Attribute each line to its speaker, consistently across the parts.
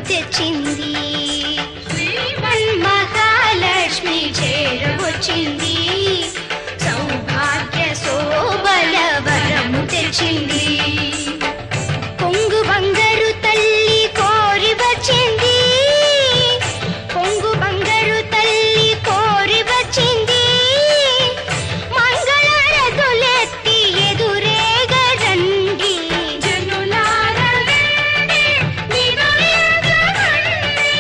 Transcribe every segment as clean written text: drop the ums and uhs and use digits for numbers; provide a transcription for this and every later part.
Speaker 1: తెచ్చింది. మహాలక్ష్మి చేరవచ్చింది. సౌభాగ్య శోభల వరము తెచ్చింది. కొంగు బంగారు తల్లి కోరి వచ్చింది. కొంగు బంగారు తల్లి కోరి వచ్చింది. మంగళారతులెత్తి ఎదురేగా రండి. జనులారా రండి, వినయంగా రండి.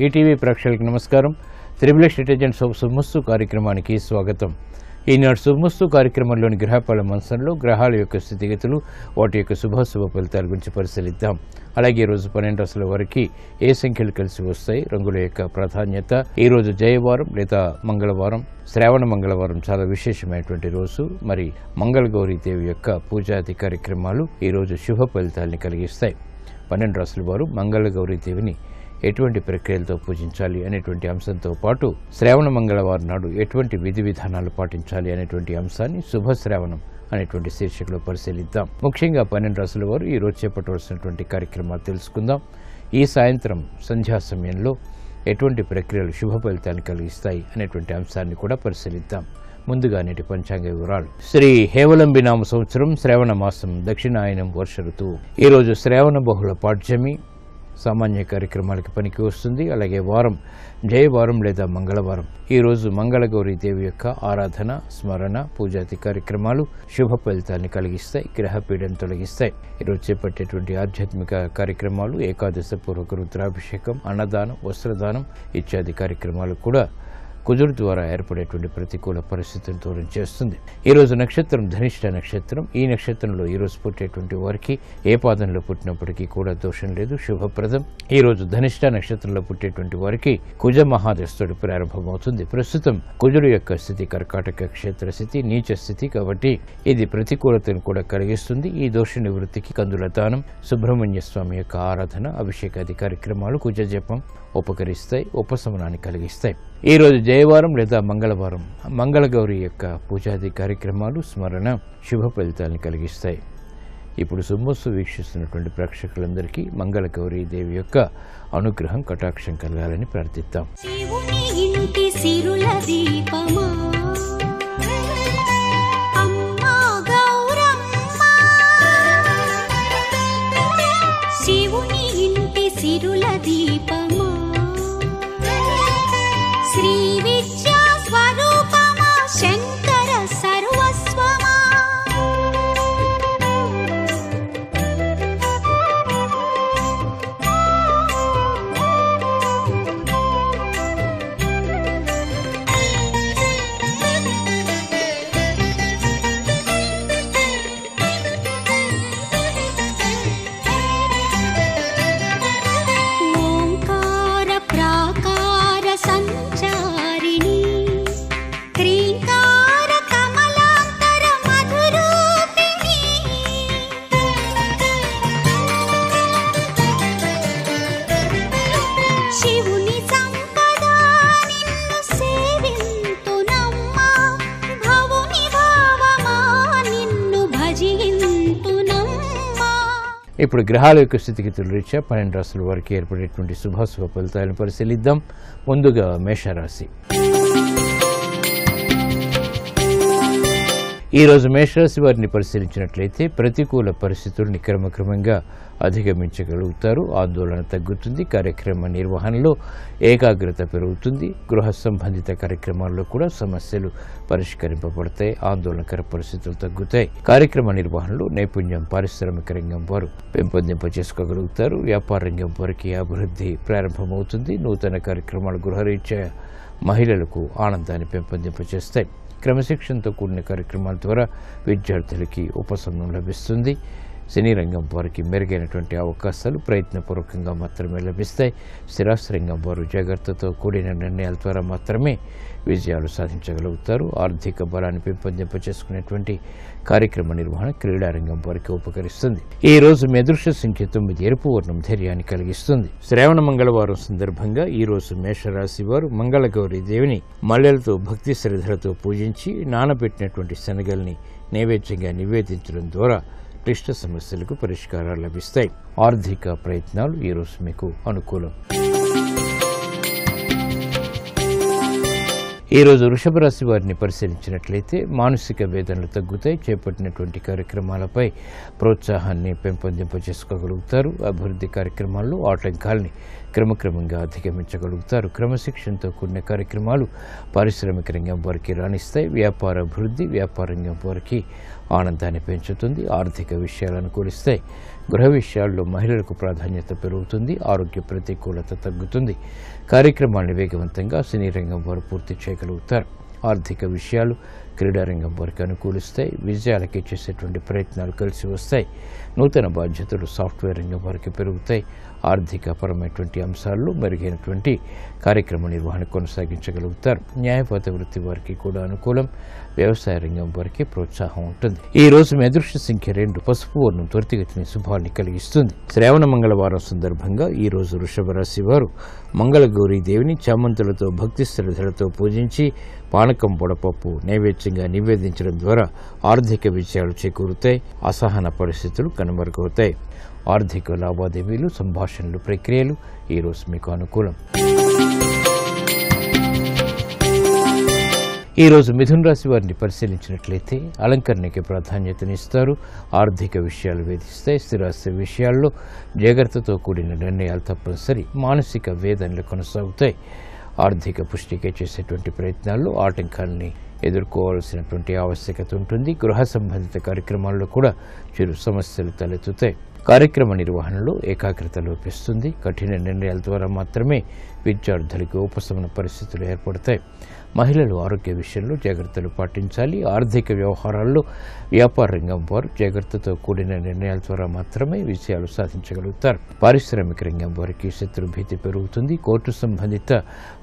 Speaker 2: ఈటీవీ ప్రేక్షకులకు నమస్కారం. త్రిబుల్ ఎక్స్ డిటర్జెంట్స్ ఆఫ్ శుభమస్తు కార్యక్రమానికి స్వాగతం. ఈనాడు శుభమస్తు కార్యక్రమంలోని గ్రహపాల మంచంలో గ్రహాల యొక్క స్థితిగతులు, వాటి యొక్క శుభాశుభ ఫలితాల గురించి పరిశీలిద్దాం. అలాగే ఈరోజు 12 రాశుల వరకు ఏ సంఖ్యలు కలిసి వస్తాయి, రంగుల యొక్క ప్రాధాన్యత, ఈరోజు జయవారం లేదా మంగళవారం, శ్రావణ మంగళవారం చాలా విశేషమైనటువంటి రోజు. మరి మంగళగౌరీ దేవి యొక్క పూజాది కార్యక్రమాలు ఈరోజు శుభ ఫలితాలని కలిగిస్తాయి. 12 రాశుల వారు మంగళగౌరీ దేవిని ఎటువంటి ప్రక్రియలతో పూజించాలి అనేటువంటి అంశంతో పాటు శ్రావణ మంగళవారం నాడు ఎటువంటి విధి విధానాలు పాటించాలి అనేటువంటి అంశాన్ని శుభ శ్రావణం అనేటువంటి శీర్షికలో పరిశీలిద్దాం. ముఖ్యంగా 12 రాశుల వారు ఈ రోజు చేపట్టవలసినటువంటి కార్యక్రమాలు తెలుసుకుందాం. ఈ సాయంత్రం సంధ్యా సమయంలో ఎటువంటి ప్రక్రియలు శుభ ఫలితాన్ని కలిగిస్తాయి అనేటువంటి అంశాన్ని కూడా పరిశీలిద్దాం. ముందుగా నేటి పంచాంగ వివరాలు. శ్రీ హేవలంబి నామ సంవత్సరం శ్రావణ మాసం దక్షిణాయనం వర్ష ఋతువు. ఈరోజు శ్రావణ బహుళ పాడ్యమి సామాన్య కార్యక్రమాలకి పనికి వస్తుంది. అలాగే వారం జయవారం లేదా మంగళవారం. ఈరోజు మంగళగౌరీ దేవి యొక్క ఆరాధన, స్మరణ, పూజాది కార్యక్రమాలు శుభ ఫలితాన్ని కలిగిస్తాయి, గ్రహపీడను తొలగిస్తాయి. ఈరోజు చేపట్టేటువంటి ఆధ్యాత్మిక కార్యక్రమాలు ఏకాదశ పూర్వక రుద్రాభిషేకం, అన్నదానం, వస్త్రదానం ఇత్యాది కార్యక్రమాలు కూడా కుజుడు ద్వారా ఏర్పడేటువంటి ప్రతికూల పరిస్థితులను దూరం చేస్తుంది. ఈరోజు నక్షత్రం ధనిష్ట నక్షత్రం. ఈ నక్షత్రంలో ఈరోజు పుట్టేటువంటి వారికి ఏ పాదంలో పుట్టినప్పటికీ కూడా దోషం లేదు, శుభప్రదం. ఈరోజు ధనిష్ట నక్షత్రంలో పుట్టేటువంటి వారికి కుజ మహాదస్తుడు ప్రారంభమవుతుంది. ప్రస్తుతం కుజుడు యొక్క స్థితి కర్కాటక క్షేత్ర స్థితి, నీచ స్థితి కాబట్టి ఇది ప్రతికూలతను కూడా కలిగిస్తుంది. ఈ దోష నివృత్తికి కందుల దానం, సుబ్రహ్మణ్య స్వామి యొక్క ఆరాధన, అభిషేకాది కార్యక్రమాలు కుజ జపం ఉపకరిస్తాయి, ఉపశమనాన్ని కలిగిస్తాయి. ఈరోజు జయవారం లేదా మంగళవారం. మంగళగౌరి యొక్క పూజాది కార్యక్రమాలు, స్మరణ శుభ ఫలితాలను కలిగిస్తాయి. ఇప్పుడు శుభమస్తు వీక్షిస్తున్నటువంటి ప్రేక్షకులందరికీ మంగళగౌరీ దేవి యొక్క అనుగ్రహం, కటాక్షం కలగాలని ప్రార్థిద్దాం.
Speaker 1: శివుని ఇంటి సిరుల దీపమా అమ్మా గౌరమ్మ. శివుని ఇంటి సిరుల దీపమా శ్రీ విద్యా స్వరూపమా శంకర సర్వస్వమా. ఓంకార ప్రాకార సంచారిణి క్రీంకార కమలాంతర మధురూపిణి. శివుని సంపద నిన్ను సేవింతునమ్మా. భవుని భావమా నిన్ను భజింతునమ్మా.
Speaker 2: ఇప్పుడు గ్రహాల యొక్క స్థితిగతుల రీత్యా 12 రాశుల వారికి ఏర్పడేటువంటి శుభాశుభ ఫలితాలను పరిశీలిద్దాం. ముందుగా మేషరాశి. ఈరోజు మేషరాశి వారిని పరిశీలించినట్లయితే ప్రతికూల పరిస్థితుల్ని క్రమక్రమంగా అధిగమించగలుగుతారు. ఆందోళన తగ్గుతుంది. కార్యక్రమ నిర్వహణలో ఏకాగ్రత పెరుగుతుంది. గృహ సంబంధిత కార్యక్రమాల్లో కూడా సమస్యలు పరిష్కరింపబడతాయి. ఆందోళనకర పరిస్థితులు తగ్గుతాయి. కార్యక్రమ నిర్వహణలో నైపుణ్యం పారిశ్రామిక రంగం వారు పెంపొందింప చేసుకోగలుగుతారు. వ్యాపార రంగం వారికి అభివృద్ధి ప్రారంభమవుతుంది. నూతన కార్యక్రమాలు గృహరీత్యా మహిళలకు ఆనందాన్ని పెంపొందింపచేస్తాయి. క్రమశిక్షణతో కూడిన కార్యక్రమాల ద్వారా విద్యార్థులకి ఉపశమనం లభిస్తుంది. సినీ రంగం వారికి మెరుగైనటువంటి అవకాశాలు ప్రయత్నపూర్వకంగా మాత్రమే లభిస్తాయి. స్థిరాస్తి రంగం వారు జాగ్రత్తతో కూడిన నిర్ణయాల ద్వారా మాత్రమే విజయాలు సాధించగలుగుతారు. ఆర్థిక బలాన్ని పెంపొందింపచేసుకునేటువంటి కార్యక్రమ నిర్వహణ క్రీడారంగం వారికి ఉపకరిస్తుంది. ఈ రోజు మీ అదృష్ట సంఖ్య 9, ఎరుపు వర్ణం ధైర్యాన్ని కలిగిస్తుంది. శ్రావణ మంగళవారం సందర్భంగా ఈ రోజు మేషరాశి వారు మంగళగౌరి దేవిని మల్లెలతో భక్తి శ్రద్ధలతో పూజించి నానబెట్టినటువంటి శనగల్ని నైవేద్యంగా నివేదించడం ద్వారా క్లిష్ట సమస్యలకు పరిష్కారాలు లభిస్తాయి. ఆర్థిక ప్రయత్నాలు ఈ రోజు మీకు అనుకూలం. ఈ రోజు వృషభ రాశి వారిని పరిశీలించినట్లయితే మానసిక వేదనలు తగ్గుతాయి. చేపట్టినటువంటి కార్యక్రమాలపై ప్రోత్సాహాన్ని పెంపొందింపజేసుకోగలుగుతారు. అభివృద్ధి కార్యక్రమాల్లో ఆటంకాల్ని క్రమక్రమంగా అధిగమించగలుగుతారు. క్రమశిక్షణతో కూడిన కార్యక్రమాలు పారిశ్రామిక రంగం వారికి రాణిస్తాయి. వ్యాపార అభివృద్ధి వ్యాపార రంగం వారికి ఆనందాన్ని పెంచుతుంది. ఆర్థిక విషయాలు అనుకూలిస్తాయి. గృహ విషయాల్లో మహిళలకు ప్రాధాన్యత పెరుగుతుంది. ఆరోగ్య ప్రతికూలత తగ్గుతుంది. కార్యక్రమాన్ని వేగవంతంగా సినీ రంగం వారు పూర్తి చేయగలుగుతారు. ఆర్థిక విషయాలు క్రీడారంగం వారికి అనుకూలిస్తాయి. విజయాలకి చేసేటువంటి ప్రయత్నాలు కలిసి వస్తాయి. నూతన బాధ్యతలు సాఫ్ట్వేర్ రంగం వారికి పెరుగుతాయి. ఆర్థిక పరమైనటువంటి అంశాల్లో మెరుగైనటువంటి కార్యక్రమ నిర్వహణ కొనసాగించగలుగుతారు. న్యాయవాద వృత్తి వారికి కూడా అనుకూలం. వ్యవసాయ రంగం వారికి ప్రోత్సాహం ఉంటుంది. ఈ రోజు మీ అదృష్ట సంఖ్య 2, పసుపు వర్ణం త్వరితగతిని శుభాన్ని కలిగిస్తుంది. శ్రావణ మంగళవారం సందర్భంగా ఈ రోజు వృషభ రాశి వారు మంగళగౌరీ దేవిని చామంతులతో భక్తి శ్రద్ధలతో పూజించి పానకం పొడపప్పు నైవేద్యంగా నివేదించడం ద్వారా ఆర్థిక విజయాలు చేకూరుతాయి. అసహన పరిస్థితులు కనుమరుగవుతాయి. ఆర్థిక లావాదేవీలు సంభాషణలు ప్రక్రియలు ఈ రోజు మీకు అనుకూలం. ఈ రోజు మిథున రాశి వారిని పరిశీలించినట్లయితే అలంకరణకి ప్రాధాన్యతనిస్తారు. ఆర్థిక విషయాలు వేధిస్తాయి. స్థిరాస్తి విషయాల్లో జాగ్రత్తతో కూడిన నిర్ణయాలు తప్పనిసరి. మానసిక వేదనలు కొనసాగుతాయి. ఆర్థిక పుష్టికే చేసేటువంటి ప్రయత్నాల్లో ఆటంకాలని ఎదుర్కోవాల్సినటువంటి ఆవశ్యకత ఉంటుంది. గృహ సంబంధిత కార్యక్రమాల్లో కూడా చిరు సమస్యలు తలెత్తుతాయి. కార్యక్రమ నిర్వహణలో ఏకాగ్రత లోపిస్తుంది. కఠిన నిర్ణయాల ద్వారా మాత్రమే విద్యార్థులకు ఉపశమన పరిస్థితులు ఏర్పడతాయి. మహిళలు ఆరోగ్య విషయంలో జాగ్రత్తలు పాటించాలి. ఆర్థిక వ్యవహారాల్లో వ్యాపార రంగం వారు జాగ్రత్తతో కూడిన నిర్ణయాల ద్వారా మాత్రమే విజయాలు సాధించగలుగుతారు. పారిశ్రామిక రంగం వారికి శత్రు భీతి పెరుగుతుంది. కోర్టు సంబంధిత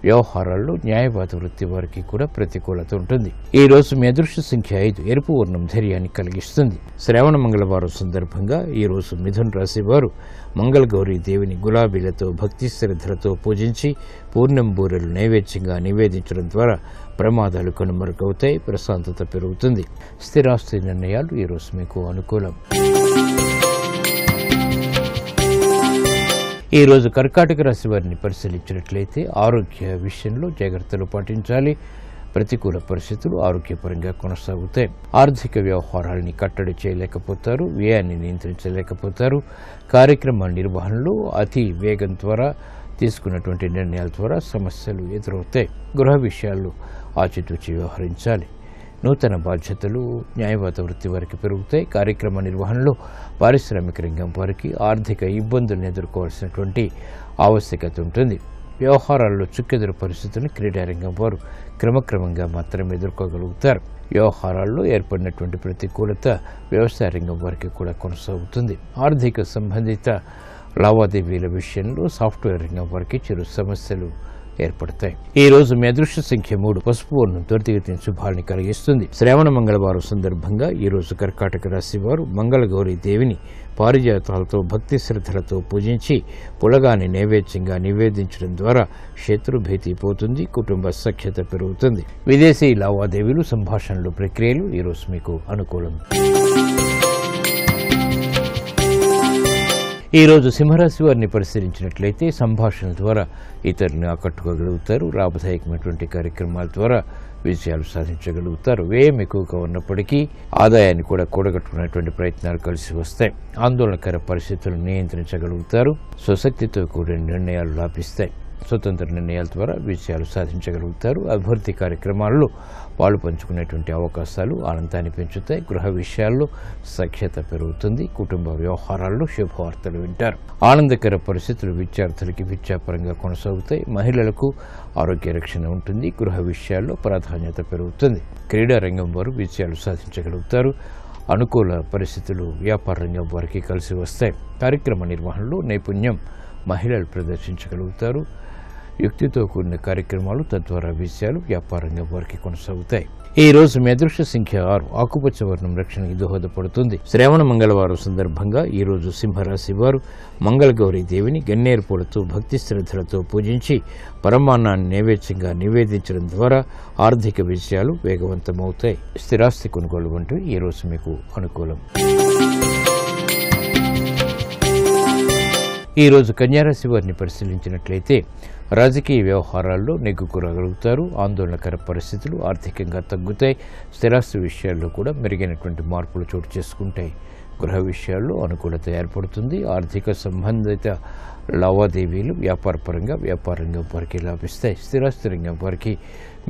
Speaker 2: వ్యవహారాల్లో న్యాయవాద వృత్తి వారికి కూడా ప్రతికూలత ఉంటుంది. ఈ రోజు మీ అదృష్ట సంఖ్య 5, ఎరుపు వర్ణం ధైర్యాన్ని కలిగిస్తుంది. శ్రావణ మంగళవారం సందర్భంగా ఈ రోజు మిథున రాశి వారు మంగళగౌరీ దేవిని గులాబీలతో భక్తి శ్రద్ధలతో పూజించి పూర్ణం బూరెలు నైవేద్యంగా నివేదించడం ద్వారా ప్రమాదాలు కనుమరుగవుతాయి. ప్రశాంతత పెరుగుతుంది. స్థిరాస్తి నిర్ణయాలు ఈ రోజు మీకు అనుకూలం. ఈ రోజు కర్కాటక రాశి వారిని పరిశీలించినట్లయితే ఆరోగ్య విషయంలో జాగ్రత్తలు పాటించాలి. ప్రతికూల పరిస్థితులు ఆరోగ్యపరంగా కొనసాగుతాయి. ఆర్థిక వ్యవహారాలని కట్టడి చేయలేకపోతారు. వ్యయాన్ని నియంత్రించలేకపోతారు. కార్యక్రమ నిర్వహణలో అతి వేగం ద్వారా తీసుకున్నటువంటి నిర్ణయాల ద్వారా సమస్యలు ఎదురవుతాయి. గృహ విషయాల్లో ఆచితూచి వ్యవహరించాలి. నూతన బాధ్యతలు న్యాయవాద వృత్తి వారికి పెరుగుతాయి. కార్యక్రమ నిర్వహణలో పారిశ్రామిక రంగం వారికి ఆర్థిక ఇబ్బందులను ఎదుర్కోవాల్సినటువంటి ఆవశ్యకత ఉంటుంది. వ్యవహారాల్లో చుక్కెదురు పరిస్థితులను క్రీడారంగం వారు క్రమక్రమంగా మాత్రమే ఎదుర్కోగలుగుతారు. వ్యవహారాల్లో ఏర్పడినటువంటి ప్రతికూలత వ్యవసాయ రంగం వారికి కూడా కొనసాగుతుంది. ఆర్థిక సంబంధిత లావాదేవీల విషయంలో సాఫ్ట్వేర్ రంగం వారికి చిరు సమస్యలు ఏర్పడతాయి. ఈ రోజు మీ అదృష్ట సంఖ్య 3, పసుపు వర్ణం త్వరితగతిని శుభాన్ని కలిగిస్తుంది. శ్రావణ మంగళవారం సందర్భంగా ఈ రోజు కర్కాటక రాశి వారు మంగళగౌరీ దేవిని పారిజాతాలతో భక్తి శ్రద్ధలతో పూజించి పులగాన్ని నైవేద్యంగా నివేదించడం ద్వారా శత్రుభీతి పోతుంది. కుటుంబ సఖ్యత పెరుగుతుంది. విదేశీ లావాదేవీలు సంభాషణలు ప్రక్రియలు ఈ రోజు మీకు అనుకూలం. ఈ రోజు సింహరాశి వారిని పరిశీలించినట్లయితే సంభాషణల ద్వారా ఇతరులను ఆకట్టుకోగలుగుతారు. లాభదాయకమైనటువంటి కార్యక్రమాల ద్వారా విజయాలు సాధించగలుగుతారు. వ్యయం ఎక్కువగా ఉన్నప్పటికీ ఆదాయాన్ని కూడా కూడగట్టుకునేటువంటి ప్రయత్నాలు కలిసి వస్తాయి. ఆందోళనకర పరిస్థితులను నియంత్రించగలుగుతారు. స్వశక్తితో కూడిన నిర్ణయాలు లాభిస్తాయి. స్వతంత్ర నిర్ణయాల ద్వారా విజయాలు సాధించగలుగుతారు. అభివృద్ధి కార్యక్రమాల్లో పాలు పంచుకునేటువంటి అవకాశాలు ఆనందాన్ని పెంచుతాయి. గృహ విషయాల్లో సఖ్యత పెరుగుతుంది. కుటుంబ వ్యవహారాల్లో శుభవార్తలు వింటారు. ఆనందకర పరిస్థితులు విద్యార్థులకి విద్యాపరంగా కొనసాగుతాయి. మహిళలకు ఆరోగ్య రక్షణ ఉంటుంది. గృహ విషయాల్లో ప్రాధాన్యత పెరుగుతుంది. క్రీడా రంగం వారు విజయాలు సాధించగలుగుతారు. అనుకూల పరిస్థితులు వ్యాపార రంగం వారికి కలిసి వస్తాయి. కార్యక్రమ నిర్వహణలో నైపుణ్యం మహిళలు ప్రదర్శించగలుగుతారు. యుక్తితో కూడిన కార్యక్రమాలు తద్వారా విజయాలు వ్యాపార రంగం వారికి కొనసాగుతాయి. ఈ రోజు మీ అదృష్ట సంఖ్య 6. ఆకుపచ్చ వర్ణం రక్షణకి దోహదపడుతుంది. శ్రావణ మంగళవారం సందర్భంగా ఈ రోజు సింహరాశి వారు మంగళగౌరి దేవిని గన్నేరు పూలతో భక్తి శ్రద్ధలతో పూజించి పరమాన్నాన్ని నైవేద్యంగా నివేదించడం ద్వారా ఆర్థిక విజయాలు వేగవంతమవుతాయి. స్థిరాస్తి కొనుగోలు వంటివి ఈ రోజు మీకు అనుకూలం. ఈ రోజు కన్యారాశి వారిని పరిశీలించినట్లయితే రాజకీయ వ్యవహారాల్లో నెగ్గుకురాగలుగుతారు. ఆందోళనకర పరిస్థితులు ఆర్థికంగా తగ్గుతాయి. స్థిరాస్తి విషయాల్లో కూడా మెరుగైనటువంటి మార్పులు చోటు చేసుకుంటాయి. గృహ విషయాల్లో అనుకూలత ఏర్పడుతుంది. ఆర్థిక సంబంధిత లావాదేవీలు వ్యాపారపరంగా వ్యాపార రంగం వారికి లాభిస్తాయి. స్థిరాస్తి రంగం వారికి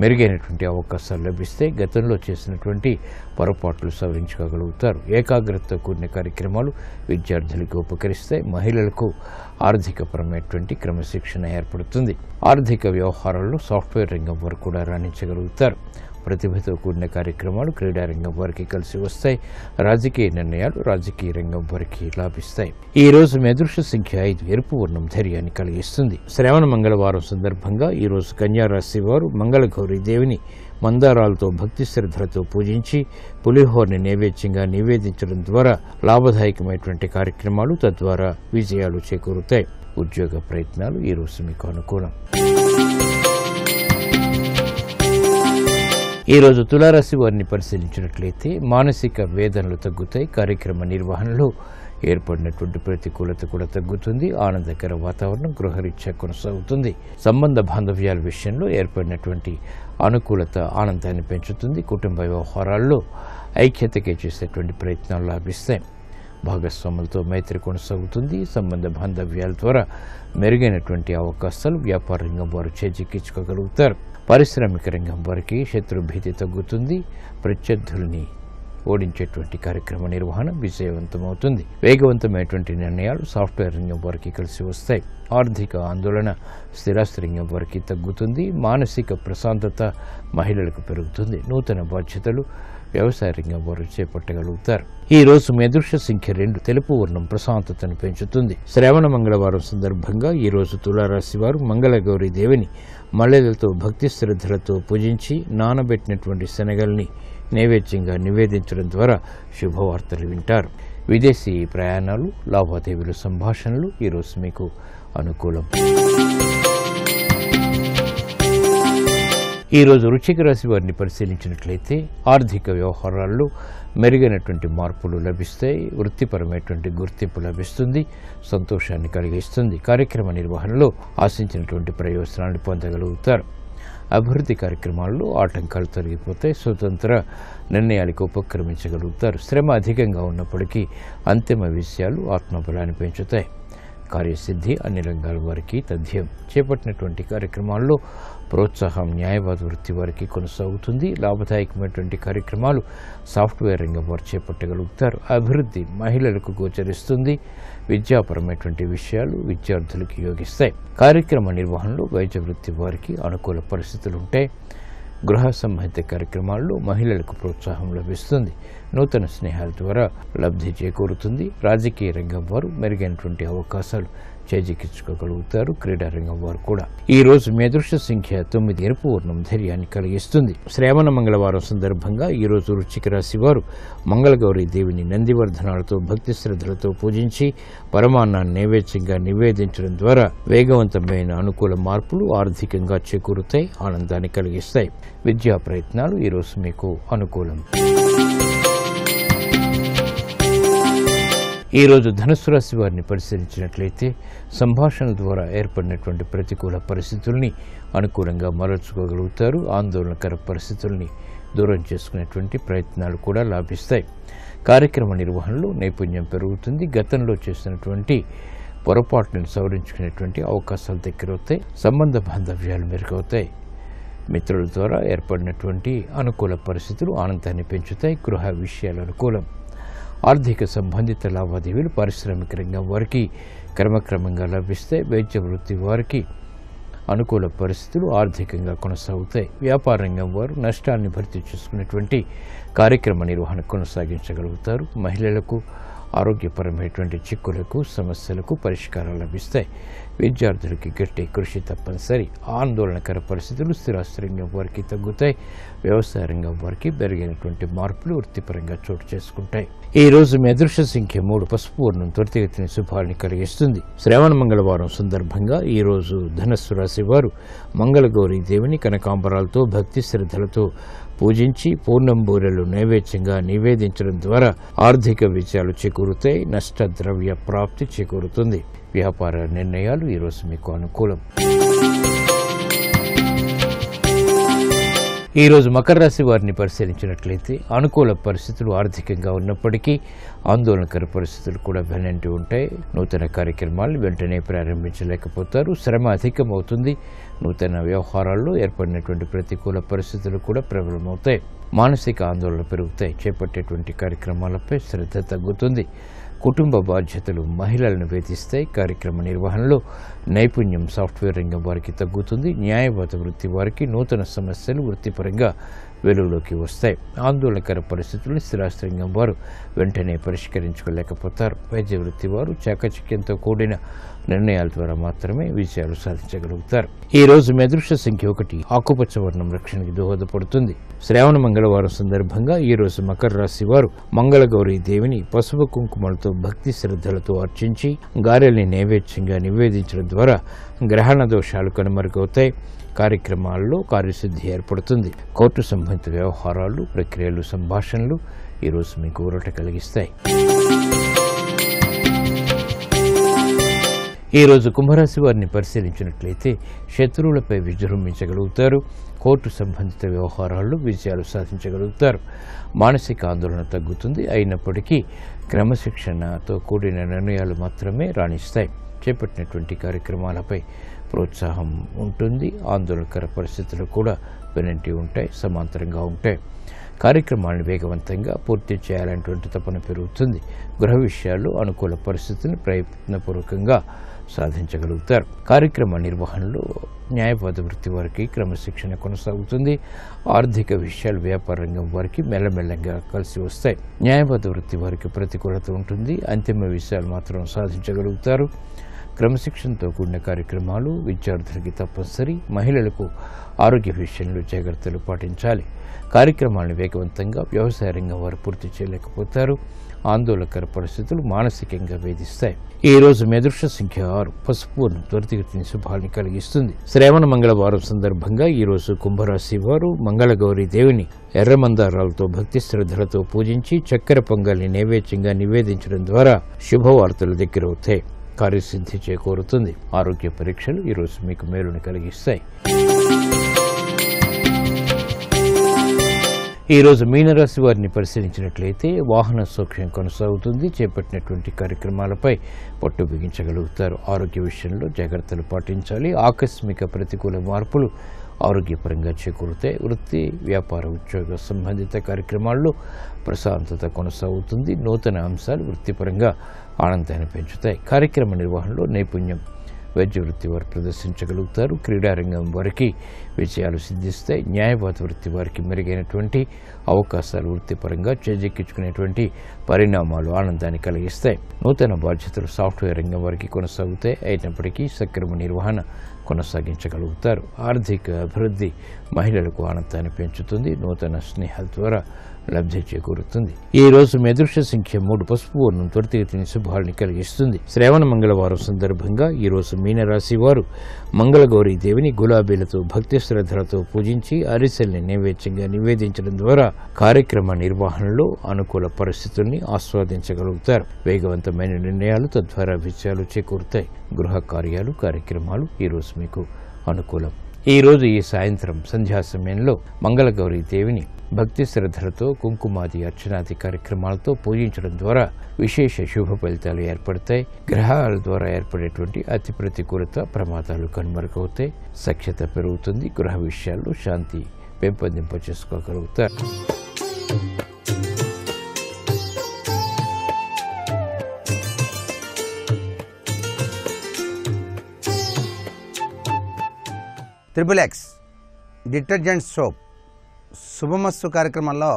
Speaker 2: మెరుగైనటువంటి అవకాశాలు లభిస్తాయి. గతంలో చేసినటువంటి పొరపాట్లు సవరించుకోగలుగుతారు. ఏకాగ్రతతో కూడిన కార్యక్రమాలు విద్యార్థులకు ఉపకరిస్తాయి. మహిళలకు ఆర్థికపరమైనటువంటి క్రమశిక్షణ ఏర్పడుతుంది. ఆర్థిక వ్యవహారాల్లో సాఫ్ట్వేర్ రంగం వారు కూడా రాణించగలుగుతారు. ప్రతిభతో కూడిన కార్యక్రమాలు క్రీడారంగం వారికి కలిసి వస్తాయి. రాజకీయ నిర్ణయాలు రాజకీయ రంగం వారికి లాభిస్తాయి. ఈ రోజు మీ అదృష్ట సంఖ్య 5. ఎరుపు వర్ణం ధైర్యాన్ని కలిగిస్తుంది. శ్రావణ మంగళవారం సందర్భంగా ఈ రోజు కన్యారాశి వారు మంగళగౌరి దేవిని మందారాలతో భక్తి శ్రద్ధలతో పూజించి పులిహోరని నైవేద్యంగా నివేదించడం ద్వారా లాభదాయకమైనటువంటి కార్యక్రమాలు తద్వారా విజయాలు చేకూరుతాయి. ఉద్యోగ ప్రయత్నాలు ఈ రోజు మీకు అనుకూలం. ఈ రోజు తులారాశి వారిని పరిశీలించినట్లయితే మానసిక వేదనలు తగ్గుతాయి. కార్యక్రమ నిర్వహణలో ఏర్పడినటువంటి ప్రతికూలత కూడా తగ్గుతుంది. ఆనందకర వాతావరణం గృహరీత్యా కొనసాగుతుంది. సంబంధ బాంధవ్యాల విషయంలో ఏర్పడినటువంటి అనుకూలత ఆనందాన్ని పెంచుతుంది. కుటుంబ వ్యవహారాల్లో ఐక్యతకే చేసేటువంటి ప్రయత్నాలు లాభిస్తాయి. భాగస్వాములతో మైత్రి కొనసాగుతుంది. సంబంధ బాంధవ్యాల ద్వారా మెరుగైనటువంటి అవకాశాలు వ్యాపార రంగం వారు చేజిక్కించుకోగలుగుతారు. పారిశ్రామిక రంగం వారికి శత్రుభీతి తగ్గుతుంది. ప్రత్యర్థుల్ని ఓడించేటువంటి కార్యక్రమ నిర్వహణ విజయవంతమవుతుంది. వేగవంతమైనటువంటి నిర్ణయాలు సాఫ్ట్వేర్ రంగం వారికి కలిసి వస్తాయి. ఆర్థిక ఆందోళన స్థిరాస్తి రంగం వారికి తగ్గుతుంది. మానసిక ప్రశాంతత మహిళలకు పెరుగుతుంది. నూతన బాధ్యతలు వ్యవసాయ రంగం వారు చేపట్టగలుగుతారు. ఈ రోజు మీ అదృష్ట సంఖ్య 2. తెలుపు వర్ణం ప్రశాంతతను పెంచుతుంది. శ్రావణ మంగళవారం సందర్భంగా ఈ రోజు తులారాశి వారు మంగళగౌరి దేవిని మల్లెలతో భక్తి శ్రద్ధలతో పూజించి నానబెట్టినటువంటి శనగల్ని నైవేద్యంగా నివేదించడం ద్వారా శుభవార్తలు వింటారు. విదేశీ ప్రయాణాలు లావాదేవీలు సంభాషణలు ఈరోజు మీకు అనుకూలం. ఈరోజు వృశ్చిక రాశి వారిని పరిశీలించినట్లయితే ఆర్థిక వ్యవహారాల్లో మెరుగైనటువంటి మార్పులు లభిస్తాయి. వృత్తిపరమైనటువంటి గుర్తింపు లభిస్తుంది. సంతోషాన్ని కలిగిస్తుంది. కార్యక్రమ నిర్వహణలో ఆశించినటువంటి ప్రయోజనాన్ని పొందగలుగుతారు. అభివృద్ధి కార్యక్రమాల్లో ఆటంకాలు తొలగిపోతాయి. స్వతంత్ర నిర్ణయాలకు ఉపక్రమించగలుగుతారు. శ్రమ అధికంగా ఉన్నప్పటికీ అంతిమ విషయాలు ఆత్మబలాన్ని పెంచుతాయి. కార్యసిద్ధి అన్ని రంగాల వారికి తథ్యం. చేపట్టినటువంటి కార్యక్రమాల్లో ప్రోత్సాహం న్యాయవాద వృత్తి వారికి కొనసాగుతుంది. లాభదాయకమైనటువంటి కార్యక్రమాలు సాఫ్ట్వేర్ రంగం వారు చేపట్టగలుగుతారు. అభివృద్ధి మహిళలకు గోచరిస్తుంది. విద్యాపరమైనటువంటి విషయాలు విద్యార్థులకు యోగిస్తాయి. కార్యక్రమ నిర్వహణలో వైద్య వృత్తి వారికి అనుకూల పరిస్థితులు ఉంటాయి. గృహ సంబంధిత కార్యక్రమాల్లో మహిళలకు ప్రోత్సాహం లభిస్తుంది. నూతన స్నేహాల ద్వారా లబ్ధి చేకూరుతుంది. రాజకీయ రంగం వారు మెరుగైనటువంటి అవకాశాలు చేజిక్కించుకోగలుగుతారు. క్రీడా రంగం వారు కూడా. ఈ రోజు మీ అదృష్ట సంఖ్య 9. ఎరుపు వర్ణం ధైర్యాన్ని కలిగిస్తుంది. శ్రావణ మంగళవారం సందర్భంగా ఈ రోజు వృశ్చిక రాశి వారు మంగళగౌరి దేవిని నందివర్ధనాలతో భక్తి శ్రద్ధలతో పూజించి పరమాన్నాన్ని నైవేద్యంగా నివేదించడం ద్వారా వేగవంతమైన అనుకూల మార్పులు ఆర్థికంగా చేకూరుతాయి. ఆనందాన్ని కలిగిస్తాయి. విద్యా ప్రయత్నాలు ఈరోజు మీకు అనుకూలం. ఈరోజు ధనుస్సు రాశి వారిని పరిశీలించినట్లయితే సంభాషణల ద్వారా ఏర్పడినటువంటి ప్రతికూల పరిస్థితుల్ని అనుకూలంగా మరల్చుకోగలుగుతారు. ఆందోళనకర పరిస్థితుల్ని దూరం చేసుకునేటువంటి ప్రయత్నాలు కూడా లాభిస్తాయి. కార్యక్రమ నిర్వహణలో నైపుణ్యం పెరుగుతుంది. గతంలో చేసినటువంటి పొరపాట్లను సవరించుకునేటువంటి అవకాశాలు దగ్గరవుతాయి. సంబంధ బాంధవ్యాలు మెరుగవుతాయి. మిత్రుల ద్వారా ఏర్పడినటువంటి అనుకూల పరిస్థితులు ఆనందాన్ని పెంచుతాయి. గృహ విషయాలు అనుకూలం. ఆర్థిక సంబంధిత లావాదేవీలు పారిశ్రామిక రంగం వారికి క్రమక్రమంగా లభిస్తాయి. వైద్య వృత్తి వారికి అనుకూల పరిస్థితులు ఆర్థికంగా కొనసాగుతాయి. వ్యాపార రంగం వారు నష్టాన్ని భర్తీ చేసుకునేటువంటి కార్యక్రమ నిర్వహణ కొనసాగించగలుగుతారు. మహిళలకు ఆరోగ్యపరమైనటువంటి చిక్కులకు సమస్యలకు పరిష్కారాలు లభిస్తాయి. విద్యార్థులకి గట్టి కృషి తప్పనిసరి. ఆందోళనకర పరిస్థితులు స్థిరాస్తి రంగం వారికి తగ్గుతాయి. వ్యవసాయ రంగం వారికి మెరుగైనటువంటి మార్పులు వృత్తిపరంగా చోటు చేసుకుంటాయి. ఈ రోజు మీ అదృష్ట సంఖ్య 3 పసుపు వర్ణం త్వరితగతిన శుభాన్ని కలిగిస్తుంది. శ్రావణ మంగళవారం సందర్భంగా ఈ రోజు ధనస్సు రాశి వారు మంగళగౌరి దేవిని కనకాంబరాలతో భక్తి శ్రద్ధలతో పూజించి పూర్ణంబూరెలు నైవేద్యంగా నివేదించడం ద్వారా ఆర్థిక విజయాలు చేకూరుతాయి. నష్టద్రవ్య ప్రాప్తి చేకూరుతుంది. వ్యాపార నిర్ణయాలు ఈరోజు మీకు అనుకూలం. ఈరోజు మకర రాశి వారిని పరిశీలించినట్లయితే అనుకూల పరిస్థితులు ఆర్థికంగా ఉన్నప్పటికీ ఆందోళనకర పరిస్థితులు కూడా వెన్నంటి ఉంటాయి. నూతన కార్యక్రమాలు వెంటనే ప్రారంభించలేకపోతారు. శ్రమ అధికమవుతుంది. నూతన వ్యవహారాల్లో ఏర్పడినటువంటి ప్రతికూల పరిస్థితులు కూడా ప్రబలమవుతాయి. మానసిక ఆందోళన పెరుగుతాయి. చేపట్టేటువంటి కార్యక్రమాలపై శ్రద్ధ తగ్గుతుంది. కుటుంబ బాధ్యతలు మహిళలను వేధిస్తాయి. కార్యక్రమ నిర్వహణలో నైపుణ్యం సాఫ్ట్వేర్ రంగం వారికి తగ్గుతుంది. న్యాయవాద వృత్తి వారికి నూతన సమస్యలు వృత్తిపరంగా వెలుగులోకి వస్తాయి. ఆందోళనకర పరిస్థితులను స్థిరాస్తి రంగం వారు వెంటనే పరిష్కరించుకోలేకపోతారు. వైద్య వృత్తి వారు చాకచక్యంతో కూడిన నిర్ణయాల ద్వారా మాత్రమే విజయాలు సాధించగలుగుతారు. ఈ రోజు మీ అదృష్ట సంఖ్య 1 ఆకుపచ్చ వర్ణం రక్షణకి దోహదపడుతుంది. శ్రావణ మంగళవారం సందర్భంగా ఈ రోజు మకర రాశి వారు మంగళగౌరి దేవిని పసుపు కుంకుమలతో భక్తి శ్రద్ధలతో అర్చించి గారెల్ని నైవేద్యంగా నివేదించడం ద్వారా గ్రహణ దోషాలు కనుమరుగవుతాయి. కార్యక్రమాల్లో కార్యసిద్ధి ఏర్పడుతుంది. కోర్టు సంబంధిత వ్యవహారాలు ప్రక్రియలు సంభాషణలు ఈరోజు మీకు ఊరట కలిగిస్తాయి. ఈ రోజు కుంభరాశి వారిని పరిశీలించినట్లయితే శత్రువులపై విజృంభించగలుగుతారు. కోర్టు సంబంధిత వ్యవహారాల్లో విజయాలు సాధించగలుగుతారు. మానసిక ఆందోళన తగ్గుతుంది. అయినప్పటికీ క్రమశిక్షణతో కూడిన నిర్ణయాలు మాత్రమే రాణిస్తాయి. చేపట్టినటువంటి కార్యక్రమాలపై ప్రోత్సాహం ఉంటుంది. ఆందోళనకర పరిస్థితులు కూడా వెనంటి ఉంటాయి. సమాంతరంగా ఉంటాయి. కార్యక్రమాలను వేగవంతంగా పూర్తి చేయాలనేటువంటి తపన పెరుగుతుంది. గృహ విషయాల్లో అనుకూల పరిస్థితిని ప్రయత్నపూర్వకంగా సాధించగలుగుతారు. కార్యక్రమ నిర్వహణలో న్యాయవాద వృత్తి వారికి క్రమశిక్షణ కొనసాగుతుంది. ఆర్థిక విషయాలు వ్యాపార రంగం వారికి మెల్లమెల్లగా కలిసి వస్తాయి. న్యాయవాద వృత్తి వారికి ప్రతికూలత ఉంటుంది. అంతిమ విషయాలు మాత్రం సాధించగలుగుతారు. క్రమశిక్షణతో కూడిన కార్యక్రమాలు విద్యార్థులకి తప్పనిసరి. మహిళలకు ఆరోగ్య విషయంలో జాగ్రత్తలు పాటించాలి. కార్యక్రమాలను వేగవంతంగా వ్యవసాయ రంగం వారు పూర్తి చేయలేకపోతారు. ఆందోళనకర పరిస్థితులు మానసికంగా వేధిస్తాయి. ఈ రోజు మీ అదృష్ట సంఖ్య 6 పసుపు త్వరితగతిన శుభాన్ని కలిగిస్తుంది. శ్రావణ మంగళవారం సందర్భంగా ఈ రోజు కుంభరాశి వారు మంగళగౌరి దేవిని ఎర్రమందారాలతో భక్తి శ్రద్ధలతో పూజించి చక్కెర పొంగల్ని నైవేద్యంగా నివేదించడం ద్వారా శుభవార్తలు దగ్గరవుతాయి. కార్యసిద్ధి చేకూరుతుంది. ఆరోగ్య పరీక్షలు ఈరోజు మీకు మేలుని కలిగిస్తాయి. ఈ రోజు మీనరాశి వారిని పరిశీలించినట్లయితే వాహన సౌఖ్యం కొనసాగుతుంది. చేపట్టినటువంటి కార్యక్రమాలపై పట్టు బిగించగలుగుతారు. ఆరోగ్య విషయంలో జాగ్రత్తలు పాటించాలి. ఆకస్మిక ప్రతికూల మార్పులు ఆరోగ్యపరంగా చేకూరుతాయి. వృత్తి వ్యాపార ఉద్యోగ సంబంధిత కార్యక్రమాల్లో ప్రశాంతత కొనసాగుతుంది. నూతన అంశాలు వృత్తిపరంగా ఆనందాన్ని పెంచుతాయి. కార్యక్రమ నిర్వహణలో నైపుణ్యం వైద్య వృత్తి వారు ప్రదర్శించగలుగుతారు. క్రీడారంగం వారికి విజయాలు సిద్ధిస్తాయి. న్యాయవాద వృత్తి వారికి మెరుగైనటువంటి అవకాశాలు వృత్తిపరంగా చేజెక్కించుకునేటువంటి పరిణామాలు ఆనందాన్ని కలిగిస్తాయి. నూతన బాధ్యతలు సాఫ్ట్వేర్ రంగం వారికి కొనసాగుతాయి. అయినప్పటికీ సక్రమ నిర్వహణ కొనసాగించగలుగుతారు. ఆర్థిక అభివృద్ధి మహిళలకు ఆనందాన్ని పెంచుతుంది. నూతన స్నేహాల ద్వారా లబ్ధి చేకూరుతుంది. ఈ రోజు మీ అదృష్ట సంఖ్య 3 పసుపు వర్ణం త్వరితగతిన శుభాల్ని కలిగిస్తుంది. శ్రావణ మంగళవారం సందర్భంగా ఈ రోజు మీనరాశి వారు మంగళగౌరి దేవిని గులాబీలతో భక్తి శ్రద్ధలతో పూజించి అరిసెల్ని నైవేద్యంగా నివేదించడం ద్వారా కార్యక్రమ నిర్వహణలో అనుకూల పరిస్థితుల్ని ఆస్వాదించగలుగుతారు. వేగవంతమైన నిర్ణయాలు తద్వారా విజయాలు చేకూరుతాయి. గృహ కార్యాలు కార్యక్రమాలు ఈ రోజు మీకు అనుకూలం. ఈ రోజు ఈ సాయంత్రం సంధ్యా సమయంలో మంగళగౌరి దేవిని భక్తి శ్రద్ధలతో కుంకుమాది అర్చనాది కార్యక్రమాలతో పూజించడం ద్వారా విశేష శుభ ఫలితాలు ఏర్పడతాయి. గ్రహాల ద్వారా ఏర్పడేటువంటి అతి ప్రతికూలత ప్రమాదాలు కనుమరుగవుతాయి. సఖ్యత పెరుగుతుంది. గృహ విషయాల్లో శాంతి పెంపొందింప చేసుకోగలుగుతారు.
Speaker 3: XXX డిటర్జెంట్ సోప్ శుభమస్తు కార్యక్రమంలో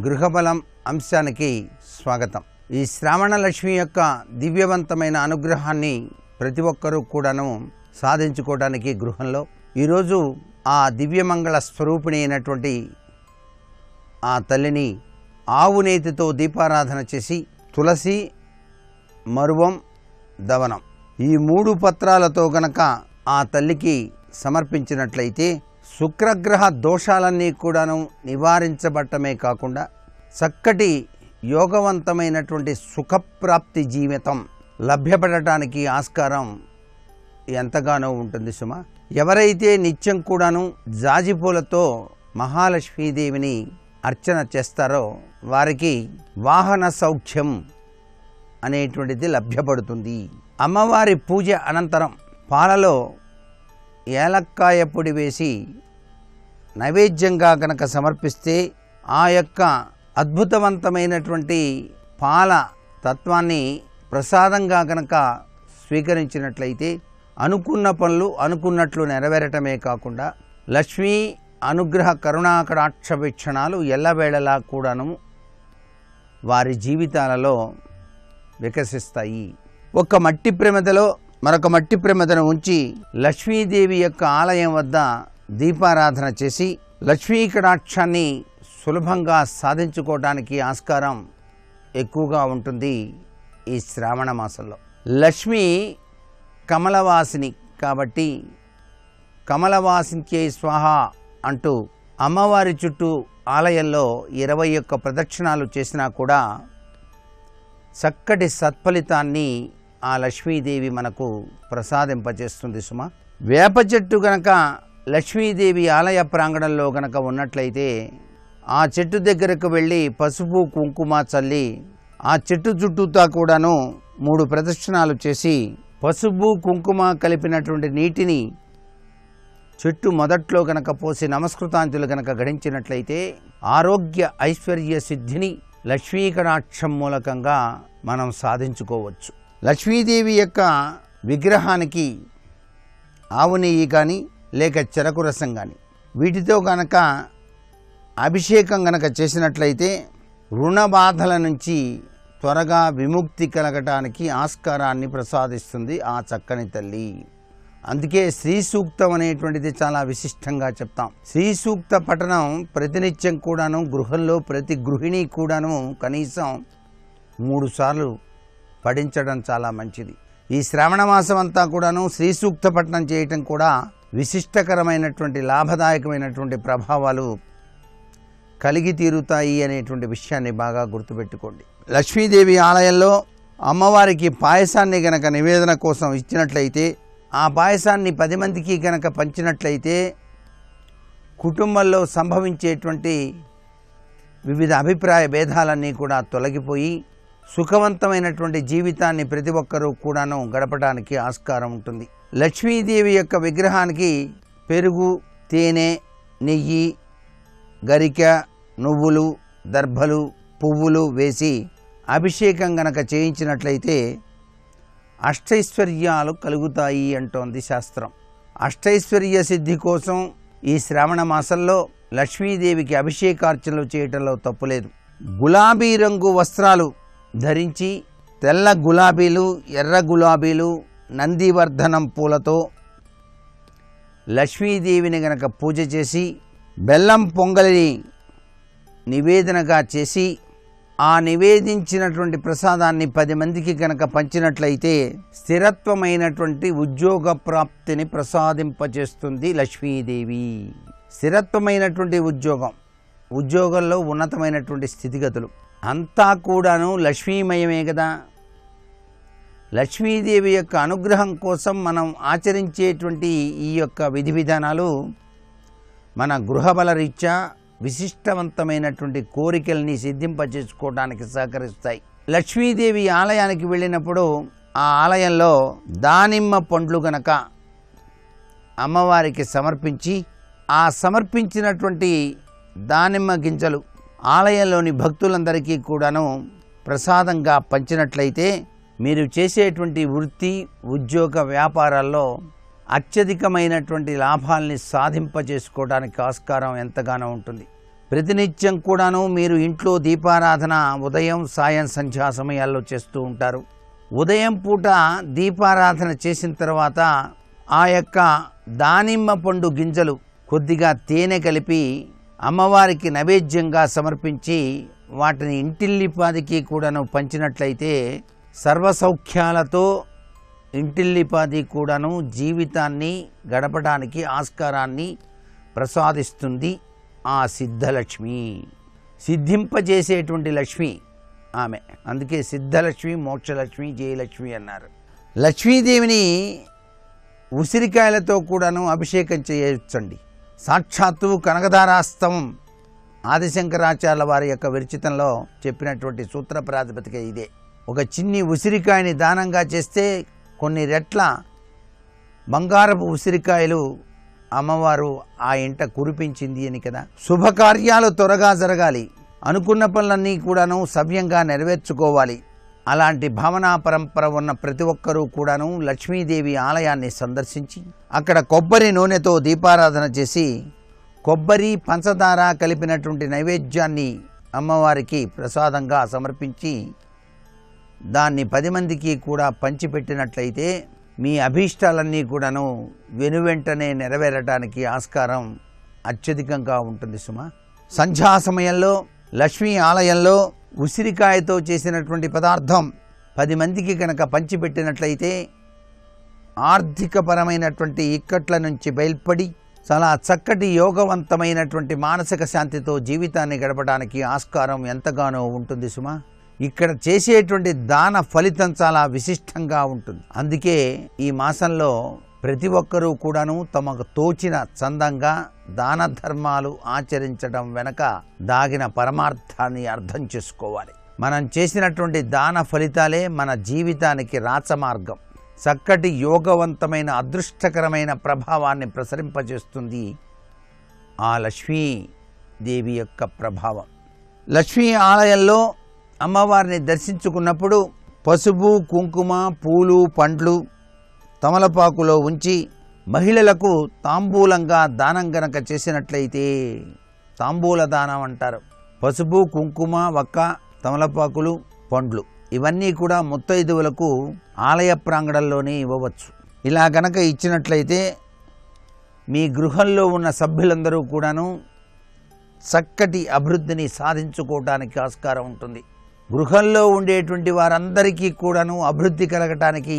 Speaker 3: గృహబలం అంశానికి స్వాగతం. ఈ శ్రావణ లక్ష్మి యొక్క దివ్యవంతమైన అనుగ్రహాన్ని ప్రతి ఒక్కరూ కూడాను సాధించుకోవడానికి గృహంలో ఈరోజు ఆ దివ్యమంగళ స్వరూపిణి అయినటువంటి ఆ తల్లిని ఆవు నేతితో దీపారాధన చేసి తులసి, మరువం, దవనం ఈ 3 పత్రాలతో గనక ఆ తల్లికి సమర్పించినట్లయితే శుక్రగ్రహ దోషాలన్నీ కూడాను నివారించబడటమే కాకుండా చక్కటి యోగవంతమైనటువంటి సుఖప్రాప్తి జీవితం లభ్యపడటానికి ఆస్కారం ఎంతగానో ఉంటుంది సుమా. ఎవరైతే నిత్యం కూడాను జాజిపూలతో మహాలక్ష్మీదేవిని అర్చన చేస్తారో వారికి వాహన సౌఖ్యం అనేటువంటిది లభ్యపడుతుంది. అమ్మవారి పూజ అనంతరం పాలలో ఏలక్కాయ పొడి వేసి నైవేద్యంగా కనుక సమర్పిస్తే ఆ యొక్క అద్భుతవంతమైనటువంటి పాల తత్వాన్ని ప్రసాదంగా కనుక స్వీకరించినట్లయితే అనుకున్న పనులు అనుకున్నట్లు నెరవేరటమే కాకుండా లక్ష్మీ అనుగ్రహ కరుణాకటాక్ష వీక్షణాలు ఎల్లవేళలా కూడాను వారి జీవితాలలో వికసిస్తాయి. ఒక మట్టి ప్రమిదలో మరొక మట్టి ప్రమిదను ఉంచి లక్ష్మీదేవి యొక్క ఆలయం వద్ద దీపారాధన చేసి లక్ష్మీ కటాక్షాన్ని సులభంగా సాధించుకోవడానికి ఆస్కారం ఎక్కువగా ఉంటుంది. ఈ శ్రావణ మాసంలో లక్ష్మి కమలవాసిని కాబట్టి కమలవాసించే స్వాహ అంటూ అమ్మవారి చుట్టూ ఆలయంలో 21 ప్రదక్షిణాలు చేసినా కూడా చక్కటి సత్ఫలితాన్ని ఆ లక్ష్మీదేవి మనకు ప్రసాదింపజేస్తుంది సుమ. వేప చెట్టు గనక లక్ష్మీదేవి ఆలయ ప్రాంగణంలో గనక ఉన్నట్లయితే ఆ చెట్టు దగ్గరకు వెళ్ళి పసుపు కుంకుమ చల్లి ఆ చెట్టు చుట్టూతా కూడాను 3 ప్రదక్షిణాలు చేసి పసుపు కుంకుమ కలిపినటువంటి నీటిని చెట్టు మొదట్లో గనక పోసి నమస్కృతాంజలు గనక గడించినట్లయితే ఆరోగ్య ఐశ్వర్య సిద్ధిని లక్ష్మీకటాక్షం మూలకంగా మనం సాధించుకోవచ్చు. లక్ష్మీదేవి యొక్క విగ్రహానికి ఆవు నెయ్యి కానీ లేక చెరకు రసం కానీ వీటితో గనక అభిషేకం గనక చేసినట్లయితే రుణ బాధల నుంచి త్వరగా విముక్తి కలగటానికి ఆస్కారాన్ని ప్రసాదిస్తుంది ఆ చక్కని తల్లి. అందుకే శ్రీ సూక్తం అనేటువంటిది చాలా విశిష్టంగా చెప్తాం. శ్రీ సూక్త పఠనం ప్రతినిత్యం కూడాను గృహంలో ప్రతి గృహిణి కూడాను కనీసం 3 సార్లు పఠించడం చాలా మంచిది. ఈ శ్రావణ మాసం అంతా కూడాను శ్రీ సూక్త పఠనం చేయటం కూడా విశిష్టకరమైనటువంటి లాభదాయకమైనటువంటి ప్రభావాలు కలిగి తీరుతాయి అనేటువంటి విషయాన్ని బాగా గుర్తుపెట్టుకోండి. లక్ష్మీదేవి ఆలయంలో అమ్మవారికి పాయసాన్ని గనక నివేదన కోసం ఇచ్చినట్లయితే ఆ పాయసాన్ని 10 మందికి గనక పంచినట్లయితే కుటుంబంలో సంభవించేటువంటి వివిధ అభిప్రాయ భేదాలన్నీ కూడా తొలగిపోయి సుఖవంతమైనటువంటి జీవితాన్ని ప్రతి ఒక్కరూ కూడాను గడపడానికి ఆస్కారం ఉంటుంది. లక్ష్మీదేవి యొక్క విగ్రహానికి పెరుగు, తేనె, నెయ్యి, గరిక, నువ్వులు, దర్భలు, పువ్వులు వేసి అభిషేకం గనక చేయించినట్లయితే అష్టైశ్వర్యాలు కలుగుతాయి అంటోంది శాస్త్రం. అష్టైశ్వర్య సిద్ధి కోసం ఈ శ్రావణ మాసంలో లక్ష్మీదేవికి అభిషేకార్చనలు చేయటంలో తప్పులేదు. గులాబీ రంగు వస్త్రాలు ధరించి తెల్ల గులాబీలు, ఎర్ర గులాబీలు, నందివర్ధనం పూలతో లక్ష్మీదేవిని గనక పూజ చేసి బెల్లం పొంగలిని నివేదనగా చేసి ఆ నివేదించినటువంటి ప్రసాదాన్ని 10 మందికి కనుక పంచినట్లయితే స్థిరత్వమైనటువంటి ఉద్యోగ ప్రాప్తిని ప్రసాదింపచేస్తుంది లక్ష్మీదేవి. స్థిరత్వమైనటువంటి ఉద్యోగంలో ఉన్నతమైనటువంటి స్థితిగతులు అంతా కూడాను లక్ష్మీమయమే కదా. లక్ష్మీదేవి యొక్క అనుగ్రహం కోసం మనం ఆచరించేటువంటి ఈ యొక్క విధి విధానాలు మన గృహబల రీత్యా విశిష్టవంతమైనటువంటి కోరికల్ని సిద్ధింపచేసుకోవడానికి సహకరిస్తాయి. లక్ష్మీదేవి ఆలయానికి వెళ్ళినప్పుడు ఆ ఆలయంలో దానిమ్మ పండ్లు గనక అమ్మవారికి సమర్పించి ఆ సమర్పించినటువంటి దానిమ్మ గింజలు ఆలయంలోని భక్తులందరికీ కూడాను ప్రసాదంగా పంచినట్లయితే మీరు చేసేటువంటి వృత్తి, ఉద్యోగ, వ్యాపారాల్లో అత్యధికమైనటువంటి లాభాల్ని సాధింపజేసుకోవడానికి ఆస్కారం ఎంతగానో ఉంటుంది. ప్రతినిత్యం కూడాను మీరు ఇంట్లో దీపారాధన ఉదయం సాయం సంధ్యా సమయాల్లో చేస్తూ ఉంటారు. ఉదయం పూట దీపారాధన చేసిన తర్వాత ఆ యొక్క దానిమ్మ పండు గింజలు కొద్దిగా తేనె కలిపి అమ్మవారికి నైవేద్యంగా సమర్పించి వాటిని ఇంటిల్లిపాదికి కూడాను పంచినట్లయితే సర్వసౌఖ్యాలతో ఇంటిల్లిపాది కూడాను జీవితాన్ని గడపడానికి ఆస్కారాన్ని ప్రసాదిస్తుంది ఆ సిద్ధలక్ష్మి. సిద్ధింపజేసేటువంటి లక్ష్మి ఆమె. అందుకే సిద్ధలక్ష్మి, మోక్షలక్ష్మి, జయలక్ష్మి అన్నారు. లక్ష్మీదేవిని ఉసిరికాయలతో కూడాను అభిషేకం చేయొచ్చండి. సాక్షాత్తు కనకధారాస్తవం ఆదిశంకరాచార్యుల వారి యొక్క విరచితంలో చెప్పినటువంటి సూత్ర ప్రాతిపదిక ఇదే. ఒక చిన్ని ఉసిరికాయని దానంగా చేస్తే కొన్ని రెట్ల బంగారపు ఉసిరికాయలు అమ్మవారు ఆ ఇంట కురిపించింది అని కదా. శుభకార్యాలు త్వరగా జరగాలి, అనుకున్న పనులన్నీ కూడాను సవ్యంగా నెరవేర్చుకోవాలి. అలాంటి భావనా పరంపర ఉన్న ప్రతి ఒక్కరూ కూడాను లక్ష్మీదేవి ఆలయాన్ని సందర్శించి అక్కడ కొబ్బరి నూనెతో దీపారాధన చేసి కొబ్బరి పంచదార కలిపినటువంటి నైవేద్యాన్ని అమ్మవారికి ప్రసాదంగా సమర్పించి దాన్ని 10 మందికి కూడా పంచిపెట్టినట్లయితే మీ అభీష్టాలన్నీ కూడాను వెనువెంటనే నెరవేరడానికి ఆస్కారం అత్యధికంగా ఉంటుంది సుమ. సంధ్యా సమయంలో లక్ష్మీ ఆలయంలో ఉసిరికాయతో చేసినటువంటి పదార్థం 10 మందికి కనుక పంచిపెట్టినట్లయితే ఆర్థికపరమైనటువంటి ఇక్కట్ల నుంచి బయల్పడి చాలా చక్కటి యోగవంతమైనటువంటి మానసిక శాంతితో జీవితాన్ని గడపడానికి ఆస్కారం ఎంతగానో ఉంటుంది సుమ. ఇక్కడ చేసేటువంటి దాన ఫలితం చాలా విశిష్టంగా ఉంటుంది. అందుకే ఈ మాసంలో ప్రతి ఒక్కరూ కూడాను తమకు తోచిన చందంగా దాన ధర్మాలు ఆచరించడం వెనక దాగిన పరమార్థాన్ని అర్థం చేసుకోవాలి. మనం చేసినటువంటి దాన ఫలితాలే మన జీవితానికి రాచమార్గం, చక్కటి యోగవంతమైన అదృష్టకరమైన ప్రభావాన్ని ప్రసరింపజేస్తుంది ఆ లక్ష్మీదేవి యొక్క ప్రభావం. లక్ష్మీ ఆలయంలో అమ్మవారిని దర్శించుకున్నప్పుడు పసుపు, కుంకుమ, పూలు, పండ్లు తమలపాకులో ఉంచి మహిళలకు తాంబూలంగా దానం గనక చేసినట్లయితే, తాంబూల దానం అంటారు. పసుపు, కుంకుమ, వక్క, తమలపాకులు, పండ్లు ఇవన్నీ కూడా ముత్తైదువులకు ఆలయ ప్రాంగణంలోనే ఇవ్వవచ్చు. ఇలా గనక ఇచ్చినట్లయితే మీ గృహంలో ఉన్న సభ్యులందరూ కూడాను చక్కటి అభివృద్ధిని సాధించుకోవడానికి ఆస్కారం ఉంటుంది. గృహంలో ఉండేటువంటి వారందరికీ కూడాను అభివృద్ధి కలగటానికి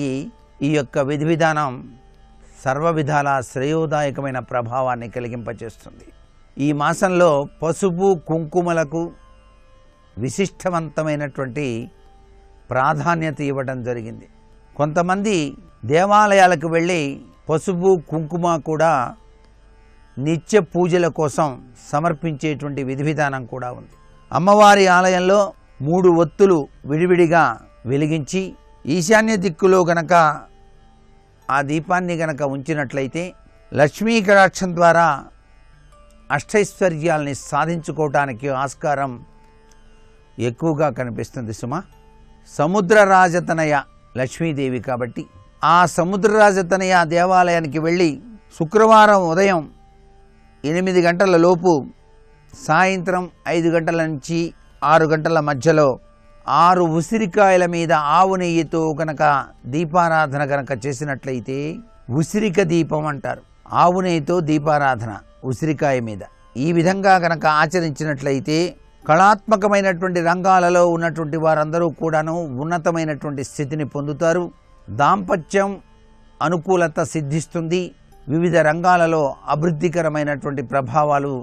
Speaker 3: ఈ యొక్క విధి విధానం సర్వ విధాల శ్రేయోదాయకమైన ప్రభావాన్ని కలిగింపచేస్తుంది. ఈ మాసంలో పసుపు, కుంకుమలకు విశిష్టవంతమైనటువంటి ప్రాధాన్యత ఇవ్వడం జరిగింది. కొంతమంది దేవాలయాలకు వెళ్ళి పసుపు, కుంకుమ కూడా నిత్య పూజల కోసం సమర్పించేటువంటి విధి విధానం కూడా ఉంది. అమ్మవారి ఆలయంలో 3 ఒత్తులు విడివిడిగా వెలిగించి ఈశాన్య దిక్కులో గనక ఆ దీపాన్ని గనక ఉంచినట్లయితే లక్ష్మీ కటాక్షం ద్వారా అష్టైశ్వర్యాల్ని సాధించుకోవటానికి ఆస్కారం ఎక్కువగా కనిపిస్తుంది సుమ. సముద్ర రాజతనయ లక్ష్మీదేవి కాబట్టి ఆ సముద్ర రాజతనయ దేవాలయానికి వెళ్ళి శుక్రవారం ఉదయం 8 గంటల లోపు సాయంత్రం 5 గంటల నుంచి 6 గంటల మధ్యలో 6 ఉసిరికాయల మీద ఆవు నెయ్యితో గనక దీపారాధన గనక చేసినట్లయితే ఉసిరిక దీపం అంటారు. ఆవు నెయ్యితో దీపారాధన ఉసిరికాయ మీద ఈ విధంగా గనక ఆచరించినట్లయితే కళాత్మకమైనటువంటి రంగాలలో ఉన్నటువంటి వారందరూ కూడాను ఉన్నతమైనటువంటి స్థితిని పొందుతారు. దాంపత్యం అనుకూలత సిద్ధిస్తుంది. వివిధ రంగాలలో అభివృద్ధికరమైనటువంటి ప్రభావాలు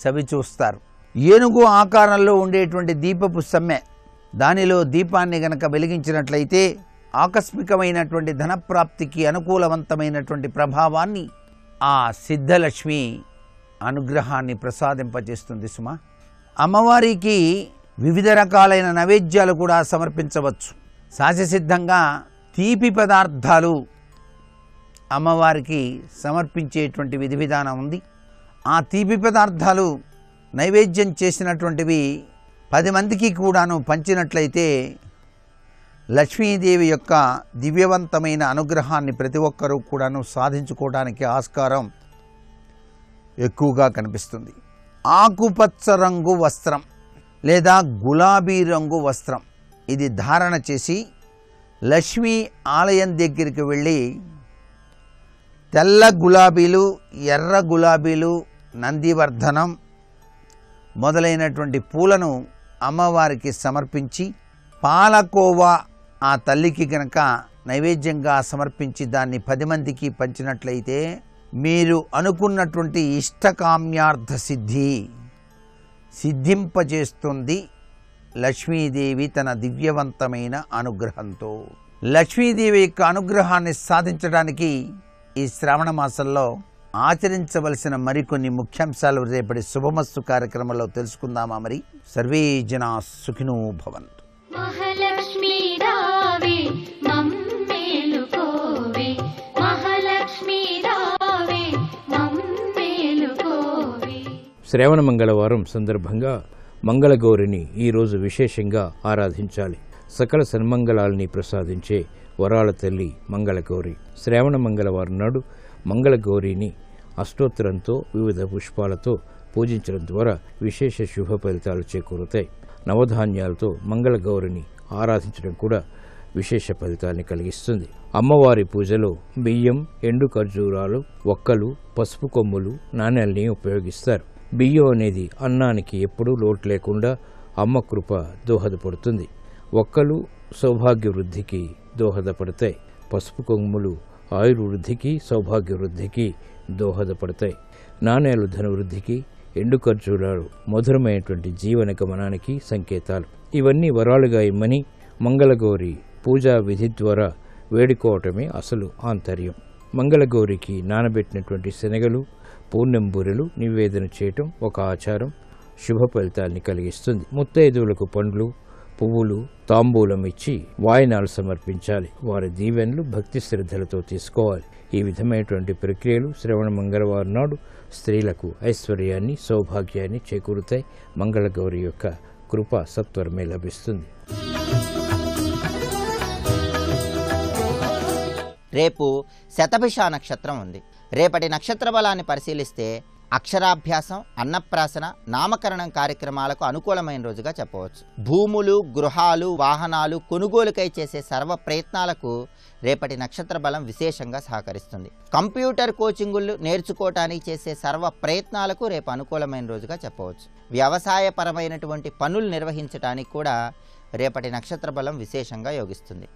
Speaker 3: చవిచూస్తారు. ఏనుగు ఆకారంలో ఉండేటువంటి దీపపు సమ్మె దానిలో దీపాన్ని గనక వెలిగించినట్లయితే ఆకస్మికమైనటువంటి ధనప్రాప్తికి అనుకూలవంతమైనటువంటి ప్రభావాన్ని ఆ సిద్ధలక్ష్మి అనుగ్రహాన్ని ప్రసాదింపజేస్తుంది సుమ. అమ్మవారికి వివిధ రకాలైన నైవేద్యాలు కూడా సమర్పించవచ్చు. సహజసిద్ధంగా తీపి పదార్థాలు అమ్మవారికి సమర్పించేటువంటి విధి విధానం ఉంది. ఆ తీపి పదార్థాలు నైవేద్యం చేసినటువంటివి 10 మందికి కూడాను పంచినట్లయితే లక్ష్మీదేవి యొక్క దివ్యవంతమైన అనుగ్రహాన్ని ప్రతి ఒక్కరూ కూడాను సాధించుకోవడానికి ఆస్కారం ఎక్కువగా కనిపిస్తుంది. ఆకుపచ్చ రంగు వస్త్రం లేదా గులాబీ రంగు వస్త్రం ఇది ధారణ చేసి లక్ష్మీ ఆలయం దగ్గరికి వెళ్ళి తెల్ల గులాబీలు, ఎర్ర గులాబీలు, నందివర్ధనం మొదలైనటువంటి పూలను అమ్మవారికి సమర్పించి పాలకోవా ఆ తల్లికి కనుక నైవేద్యంగా సమర్పించి దాన్ని 10 మందికి పంచినట్లయితే మీరు అనుకున్నటువంటి ఇష్టకామ్యార్థ సిద్ధింపజేస్తుంది లక్ష్మీదేవి తన దివ్యవంతమైన అనుగ్రహంతో. లక్ష్మీదేవి యొక్క అనుగ్రహాన్ని సాధించడానికి ఈ శ్రావణ మాసంలో ఆచరించవలసిన మరికొన్ని ముఖ్యాంశాలు రేపటి శుభమస్తు కార్యక్రమంలో తెలుసుకుందామా? మరి సర్వే జనా సుఖినో భవంతు.
Speaker 1: మహాలక్ష్మీ రావే మమ్మేలుకోవే, మహాలక్ష్మీ రావే మమ్మేలుకోవే.
Speaker 2: శ్రావణ మంగళవారం సందర్భంగా మంగళగౌరిని ఈరోజు విశేషంగా ఆరాధించాలి. సకల సన్మంగళాల్ని ప్రసాదించే వరాల తల్లి మంగళగౌరి. శ్రావణ మంగళవారం నాడు మంగళగౌరిని అష్టోత్తరంతో వివిధ పుష్పాలతో పూజించడం ద్వారా విశేష శుభ ఫలితాలు చేకూరుతాయి. నవధాన్యాలతో మంగళగౌరిని ఆరాధించడం కూడా విశేష ఫలితాన్ని కలిగిస్తుంది. అమ్మవారి పూజలో బియ్యం, ఎండు ఖర్జూరాలు, ఒక్కలు, పసుపు కొమ్ములు, నాణేల్ని ఉపయోగిస్తారు. బియ్యం అనేది అన్నానికి ఎప్పుడూ లోటు లేకుండా అమ్మ కృప దోహదపడుతుంది. ఒక్కలు సౌభాగ్య వృద్ధికి దోహదపడతాయి. పసుపు కొమ్ములు ఆయుర్వృద్ధికి, సౌభాగ్య వృద్ధికి దోహదపడతాయి. నాణేలు ధనవృద్ధికి, ఎండు ఖర్జూరాలు మధురమైనటువంటి జీవన గమనానికి సంకేతాలు. ఇవన్నీ వరాలుగా ఇమ్మని మంగళగౌరి పూజా విధి ద్వారా వేడుకోవటమే అసలు ఆంతర్యం. మంగళగౌరికి నానబెట్టినటువంటి శనగలు, పూర్ణెంబూరెలు నివేదన చేయటం ఒక ఆచారం, శుభ ఫలితాల్ని కలిగిస్తుంది. ముత్తైదువులకు పండ్లు, పువ్వులు, తాంబూలం ఇచ్చి వాయినాలు సమర్పించాలి. వారి దీవెనలు భక్తి శ్రద్ధలతో తీసుకోవాలి. ఈ విధమైనటువంటి ప్రక్రియలు శ్రవణ మంగళవారం నాడు స్త్రీలకు ఐశ్వర్యాన్ని, సౌభాగ్యాన్ని చేకూరుతాయి. మంగళగౌరి యొక్క కృప సత్వరమే లభిస్తుంది.
Speaker 4: రేపు శతభిష నక్షత్రం ఉంది. రేపటి నక్షత్ర బలాన్ని పరిశీలిస్తే అక్షరాభ్యాసం, అన్నప్రాసన, నామకరణం కార్యక్రమాలకు అనుకూలమైన రోజుగా చెప్పవచ్చు. భూములు, గృహాలు, వాహనాలు కొనుగోలుకై చేసే సర్వ ప్రయత్నాలకు రేపటి నక్షత్ర బలం విశేషంగా సహకరిస్తుంది. కంప్యూటర్ కోచింగులు నేర్చుకోవటానికి చేసే సర్వ ప్రయత్నాలకు రేపు అనుకూలమైన రోజుగా చెప్పవచ్చు. వ్యవసాయపరమైనటువంటి పనులు నిర్వహించడానికి కూడా రేపటి నక్షత్ర బలం విశేషంగా యోగిస్తుంది.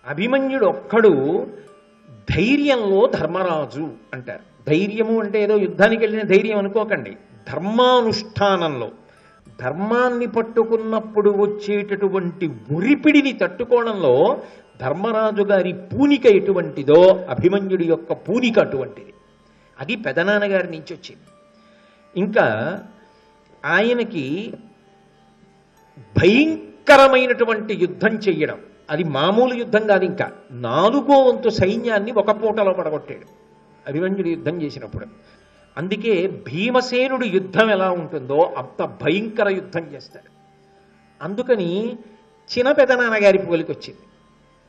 Speaker 5: అభిమన్యుడు ఒక్కడు ధైర్యంలో ధర్మరాజు అంటారు. ధైర్యము అంటే ఏదో యుద్ధానికి వెళ్ళిన ధైర్యం అనుకోకండి. ధర్మానుష్ఠానంలో, ధర్మాన్ని పట్టుకున్నప్పుడు వచ్చేటటువంటి ఉరిపిడిని తట్టుకోవడంలో ధర్మరాజు గారి పూనిక ఎటువంటిదో అభిమన్యుడి యొక్క పూనిక అటువంటిది. అది పెదనాన్నగారి నుంచి వచ్చింది. ఇంకా ఆయనకి భయంకరమైనటువంటి యుద్ధం చెయ్యడం, అది మామూలు యుద్ధం కాదు. ఇంకా 4వ వంతు సైన్యాన్ని ఒక పూటలో పడగొట్టాడు అభిమన్యుడు యుద్ధం చేసినప్పుడు. అందుకే భీమసేనుడు యుద్ధం ఎలా ఉంటుందో అంత భయంకర యుద్ధం చేస్తాడు. అందుకని చిన్న పెదనాన్నగారి పోలిక వచ్చింది,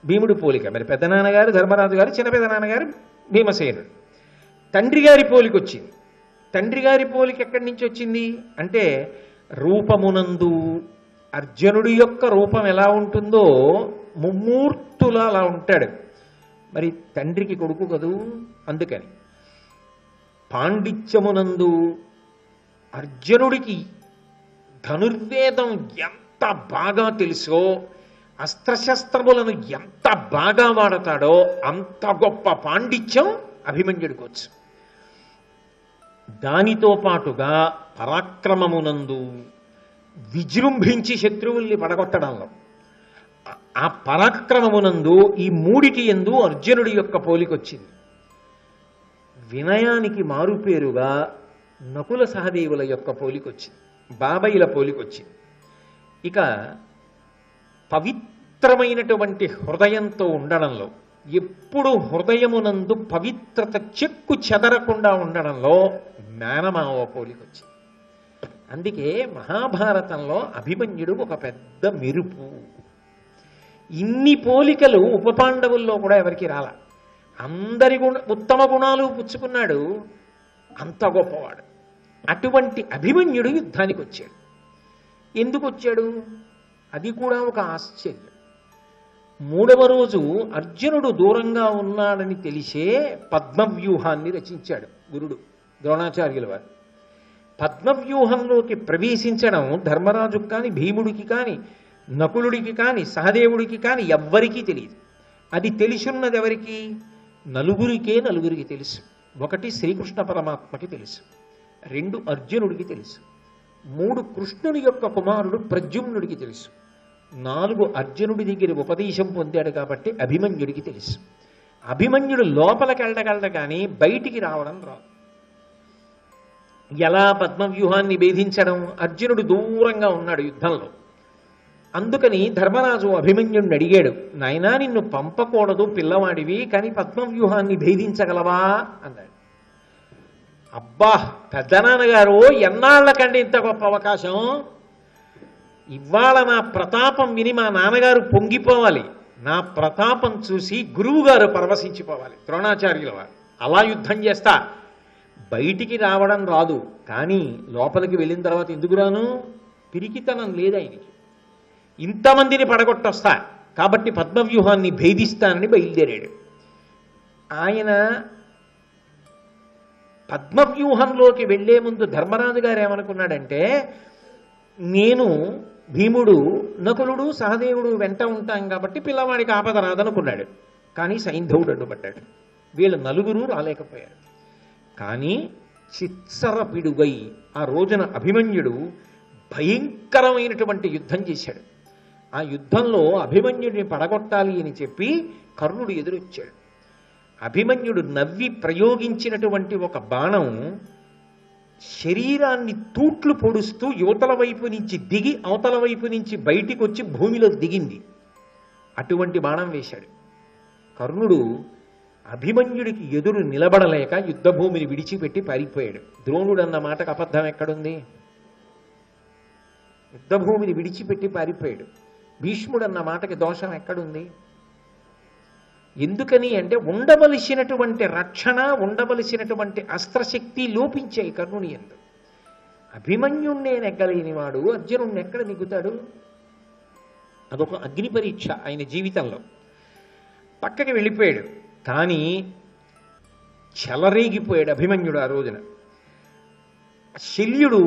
Speaker 5: భీముడి పోలిక. మరి పెదనాన్నగారు ధర్మరాజు గారు, చిన్న పెదనాన్నగారు భీమసేనుడు. తండ్రి గారి పోలిక వచ్చింది. తండ్రి గారి పోలిక ఎక్కడి నుంచి వచ్చింది అంటే రూపమునందు అర్జునుడి యొక్క రూపం ఎలా ఉంటుందో ముమ్మూర్తులా అలా ఉంటాడు. మరి తండ్రికి కొడుకు కదూ, అందుకని పాండిత్యమునందు అర్జునుడికి ధనుర్వేదం ఎంత బాగా తెలుసో, అస్త్రశస్త్రములను ఎంత బాగా వాడతాడో అంత గొప్ప పాండిత్యం అభిమన్యుడికి వచ్చు. దానితో పాటుగా పరాక్రమమునందు విజృంభించి శత్రువుల్ని పడగొట్టడంలో, ఆ పరాక్రమమునందు ఈ మూడిటి యందు అర్జునుడి యొక్క పోలికొచ్చింది. వినయానికి మారుపేరుగా నకుల సహదేవుల యొక్క పోలికొచ్చింది, బాబయ్యల పోలికొచ్చింది. ఇక పవిత్రమైనటువంటి హృదయంతో ఉండడంలో, ఎప్పుడు హృదయమునందు పవిత్రత చెక్కు చెదరకుండా ఉండడంలో మేనమావ పోలికొచ్చింది. అందుకే మహాభారతంలో అభిమన్యుడు ఒక పెద్ద మెరుపు. ఇన్ని పోలికలు ఉప పాండవుల్లో కూడా ఎవరికి రాల. అందరి ఉత్తమ గుణాలు పుచ్చుకున్నాడు, అంత గొప్పవాడు. అటువంటి అభిమన్యుడు యుద్ధానికి వచ్చాడు. ఎందుకు వచ్చాడు? అది కూడా ఒక ఆశ్చర్యం. 3వ రోజు అర్జునుడు దూరంగా ఉన్నాడని తెలిసే పద్మవ్యూహాన్ని రచించాడు గురుడు ద్రోణాచార్యుల వారు. పద్మవ్యూహంలోకి ప్రవేశించడం ధర్మరాజుకి కానీ, భీముడికి కానీ, నకులుడికి కానీ, సహదేవుడికి కానీ ఎవ్వరికీ తెలియదు. అది తెలిసున్నది ఎవరికి? నలుగురికి తెలుసు. 1 శ్రీకృష్ణ పరమాత్మకి తెలుసు, 2 అర్జునుడికి తెలుసు, 3 కృష్ణుని యొక్క కుమారుడు ప్రద్యుమ్నుడికి తెలుసు, 4 అర్జునుడి దగ్గర ఉపదేశం పొందాడు కాబట్టి అభిమన్యుడికి తెలుసు. అభిమన్యుడు లోపలికి వెళ్ళగలడు కానీ బయటికి రావడం రాదు. ఎలా పద్మవ్యూహాన్ని భేదించడం? అర్జునుడు దూరంగా ఉన్నాడు యుద్ధంలో. అందుకని ధర్మరాజు అభిమన్యుడిని అడిగాడు, నాయనా నిన్ను పంపకూడదు, పిల్లవాడివి, కానీ పద్మవ్యూహాన్ని భేదించగలవా అన్నాడు. అబ్బా పెద్దనాన్నగారు, ఎన్నాళ్ళకండి ఇంత గొప్ప అవకాశం? ఇవాళ నా ప్రతాపం విని మా నాన్నగారు పొంగిపోవాలి, నా ప్రతాపం చూసి గురువు గారు పరవశించిపోవాలి ద్రోణాచార్యుల వారు. అలా యుద్ధం చేస్తా. బయటికి రావడం రాదు, కానీ లోపలికి వెళ్ళిన తర్వాత ఎందుకు రాను? పిరికితనం లేదు ఆయనకి. ఇంతమందిని పడగొట్టొస్తా కాబట్టి పద్మవ్యూహాన్ని భేదిస్తానని బయలుదేరాడు. ఆయన పద్మవ్యూహంలోకి వెళ్లే ముందు ధర్మరాజు గారు ఏమనుకున్నాడంటే, నేను భీముడు, నకులుడు, సహదేవుడు వెంట ఉంటాం కాబట్టి పిల్లవాడికి ఆపద రాదనుకున్నాడు. కానీ సైంధవుడు అడ్డుపడ్డాడు. వీళ్ళు 4 రాలేకపోయారు. కానీ చిత్సర పిడుగై ఆ రోజున అభిమన్యుడు భయంకరమైనటువంటి యుద్ధం చేశాడు. ఆ యుద్ధంలో అభిమన్యుడిని పడగొట్టాలి అని చెప్పి కర్ణుడు ఎదురొచ్చాడు. అభిమన్యుడు నవ్వి ప్రయోగించినటువంటి ఒక బాణం శరీరాన్ని తూట్లు పొడుస్తూ యువతల వైపు నుంచి దిగి అవతల వైపు నుంచి బయటికి వచ్చి భూమిలో దిగింది. అటువంటి బాణం వేశాడు. కర్ణుడు అభిమన్యుడికి ఎదురు నిలబడలేక యుద్ధభూమిని విడిచిపెట్టి పారిపోయాడు. ద్రోణుడు అన్న మాటకు అబద్ధం ఎక్కడుంది? యుద్ధభూమిని విడిచిపెట్టి పారిపోయాడు. భీష్ముడు అన్న మాటకి దోషం ఎక్కడుంది? ఎందుకని అంటే ఉండవలసినటువంటి రక్షణ, ఉండవలసినటువంటి అస్త్రశక్తి లోపించాయి కర్ణుని యందు. అభిమన్యుణ్ణే నెగ్గలేని వాడు అర్జునుణ్ణి ఎక్కడ నెగ్గుతాడు? అదొక అగ్ని పరీక్ష ఆయన జీవితంలో. పక్కకి వెళ్ళిపోయాడు. కానీ చెలరేగిపోయాడు అభిమన్యుడు ఆ రోజున. శల్యుడు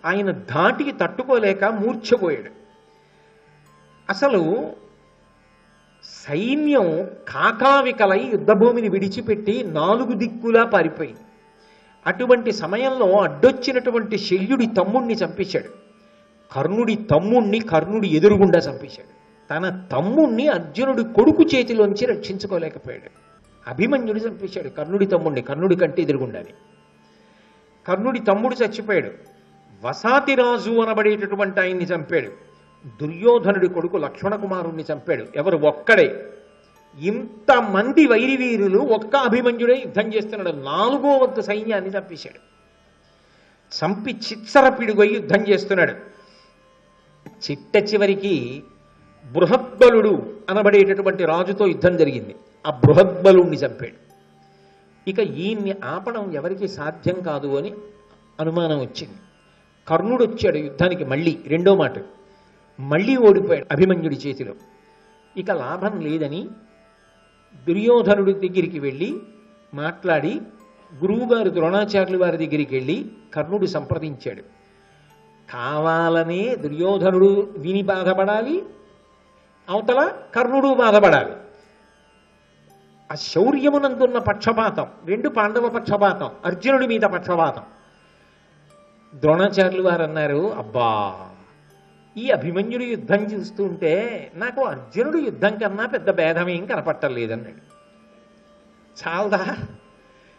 Speaker 5: ఆయన ధాటికి తట్టుకోలేక మూర్ఛపోయాడు. అసలు సైన్యం కాకావికలై యుద్ధభూమిని విడిచిపెట్టి 4 దిక్కులా పారిపోయింది. అటువంటి సమయంలో అడ్డొచ్చినటువంటి శల్యుడి తమ్ముణ్ణి చంపేశాడు. కర్ణుడి తమ్ముణ్ణి కర్ణుడి ఎదురుగుండా చంపేశాడు. తన తమ్ముణ్ణి అర్జునుడి కొడుకు చేతిలోంచి రక్షించుకోలేకపోయాడు. అభిమన్యుడు చంపేశాడు కర్ణుడి తమ్ముణ్ణి, కర్ణుడి కంటే ఎదురుగుండాని. కర్ణుడి తమ్ముడు చచ్చిపోయాడు. వసాతిరాజు అనబడేటటువంటి ఆయన్ని చంపాడు. దుర్యోధనుడి కొడుకు లక్ష్మణ కుమారుణ్ణి చంపాడు. ఎవరు? ఒక్కడే. ఇంతమంది వైరివీరులు ఒక్క అభిమన్యుడే యుద్ధం చేస్తున్నాడు. 4వ వంతు సైన్యాన్ని చంపేశాడు. చంపి చిత్సర పిడుగై యుద్ధం చేస్తున్నాడు. చివరికి బృహద్బలుడు అనబడేటటువంటి రాజుతో యుద్ధం జరిగింది. ఆ బృహద్బలుణ్ణి చంపాడు. ఇక ఈయన్ని ఆపడం ఎవరికి సాధ్యం కాదు అని అనుమానం వచ్చింది. కర్ణుడు వచ్చాడు యుద్ధానికి మళ్ళీ 2వ మాట. మళ్ళీ ఓడిపోయాడు అభిమన్యుడి చేతిలో. ఇక లాభం లేదని దుర్యోధనుడి దగ్గరికి వెళ్ళి మాట్లాడి గురువుగారు ద్రోణాచార్యుల వారి దగ్గరికి వెళ్ళి కర్ణుడు సంప్రదించాడు. కావాలని దుర్యోధనుడు విని బాధపడాలి, అవతల కర్ణుడు బాధపడాలి. ఆ శౌర్యమునందున్న పక్షపాతం, రెండు పాండవ పక్షపాతం, అర్జునుడి మీద పక్షపాతం. ద్రోణాచార్యులు వారు అన్నారు, అబ్బా ఈ అభిమన్యుడి యుద్ధం చూస్తుంటే నాకు అర్జునుడి యుద్ధం కన్నా పెద్ద భేదమేం కనపట్టలేదన్నాడు. చాలదా